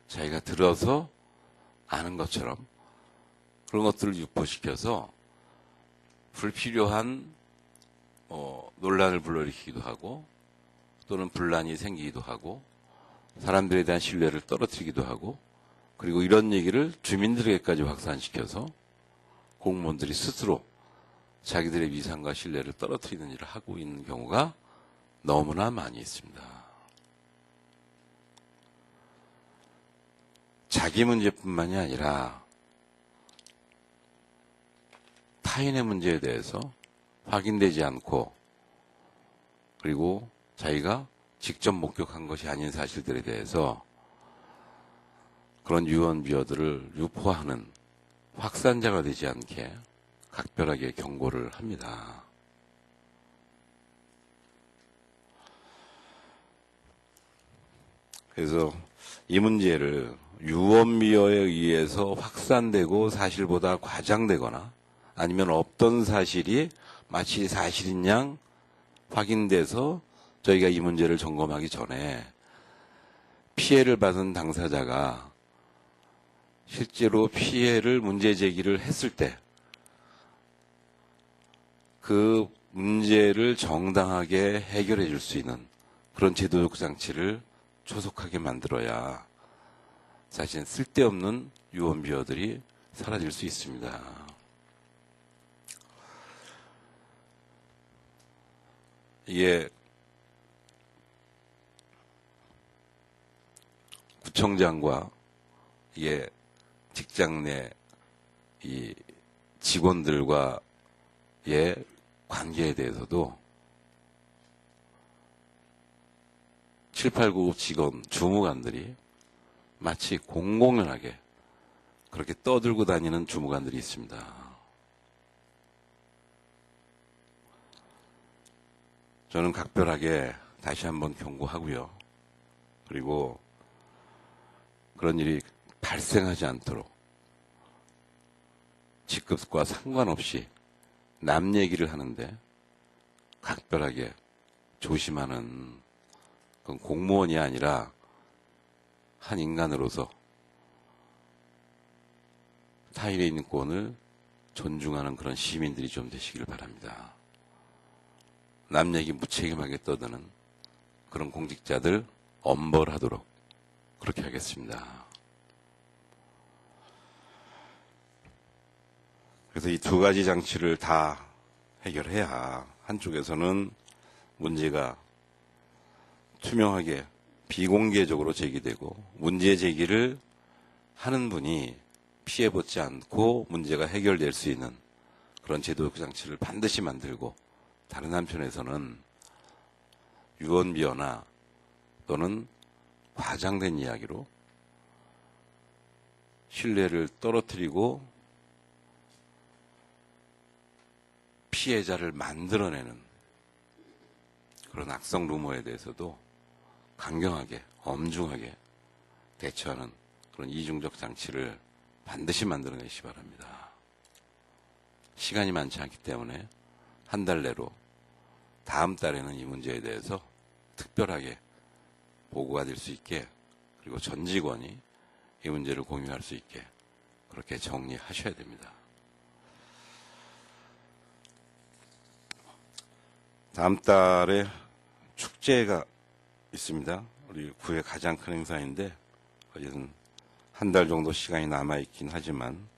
자기가 들어서 아는 것처럼 그런 것들을 유포시켜서 불필요한 논란을 불러일으키기도 하고 또는 분란이 생기기도 하고 사람들에 대한 신뢰를 떨어뜨리기도 하고 그리고 이런 얘기를 주민들에게까지 확산시켜서 공무원들이 스스로 자기들의 위상과 신뢰를 떨어뜨리는 일을 하고 있는 경우가 너무나 많이 있습니다. 자기 문제뿐만이 아니라 타인의 문제에 대해서 확인되지 않고 그리고 자기가 직접 목격한 것이 아닌 사실들에 대해서 그런 유언비어들을 유포하는 확산자가 되지 않게 각별하게 경고를 합니다. 그래서 이 문제를 유언비어에 의해서 확산되고 사실보다 과장되거나 아니면 없던 사실이 마치 사실인 양 확인돼서 저희가 이 문제를 점검하기 전에 피해를 받은 당사자가 실제로 피해를 문제 제기를 했을 때 그 문제를 정당하게 해결해 줄 수 있는 그런 제도적 장치를 조속하게 만들어야 사실 쓸데없는 유언비어들이 사라질 수 있습니다. 이게 구청장과 이게 직장 내 이 직원들과의 관계에 대해서도 7, 8, 9급 직원, 주무관들이 마치 공공연하게 그렇게 떠들고 다니는 주무관들이 있습니다. 저는 각별하게 다시 한번 경고하고요. 그리고 그런 일이 발생하지 않도록 직급과 상관없이 남 얘기를 하는데 각별하게 조심하는 그건 공무원이 아니라 한 인간으로서 타인의 인권을 존중하는 그런 시민들이 좀 되시길 바랍니다. 남 얘기 무책임하게 떠드는 그런 공직자들 엄벌하도록 그렇게 하겠습니다. 그래서 이 두 가지 장치를 다 해결해야 한쪽에서는 문제가 투명하게 비공개적으로 제기되고 문제 제기를 하는 분이 피해보지 않고 문제가 해결될 수 있는 그런 제도 장치를 반드시 만들고 다른 한편에서는 유언비어나 또는 과장된 이야기로 신뢰를 떨어뜨리고 피해자를 만들어내는 그런 악성 루머에 대해서도 강경하게, 엄중하게 대처하는 그런 이중적 장치를 반드시 만들어내시기 바랍니다. 시간이 많지 않기 때문에 한 달 내로 다음 달에는 이 문제에 대해서 특별하게 보고가 될 수 있게 그리고 전 직원이 이 문제를 공유할 수 있게 그렇게 정리하셔야 됩니다. 다음 달에 축제가 있습니다. 우리 구의 가장 큰 행사인데 어쨌든 한 달 정도 시간이 남아있긴 하지만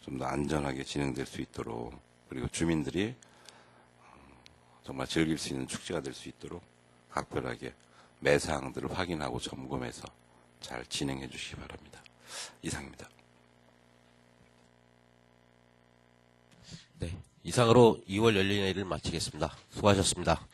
좀 더 안전하게 진행될 수 있도록 그리고 주민들이 정말 즐길 수 있는 축제가 될 수 있도록 각별하게 매 사항들을 확인하고 점검해서 잘 진행해 주시기 바랍니다. 이상입니다. 네, 이상으로 2월 열린회의를 마치겠습니다. 수고하셨습니다.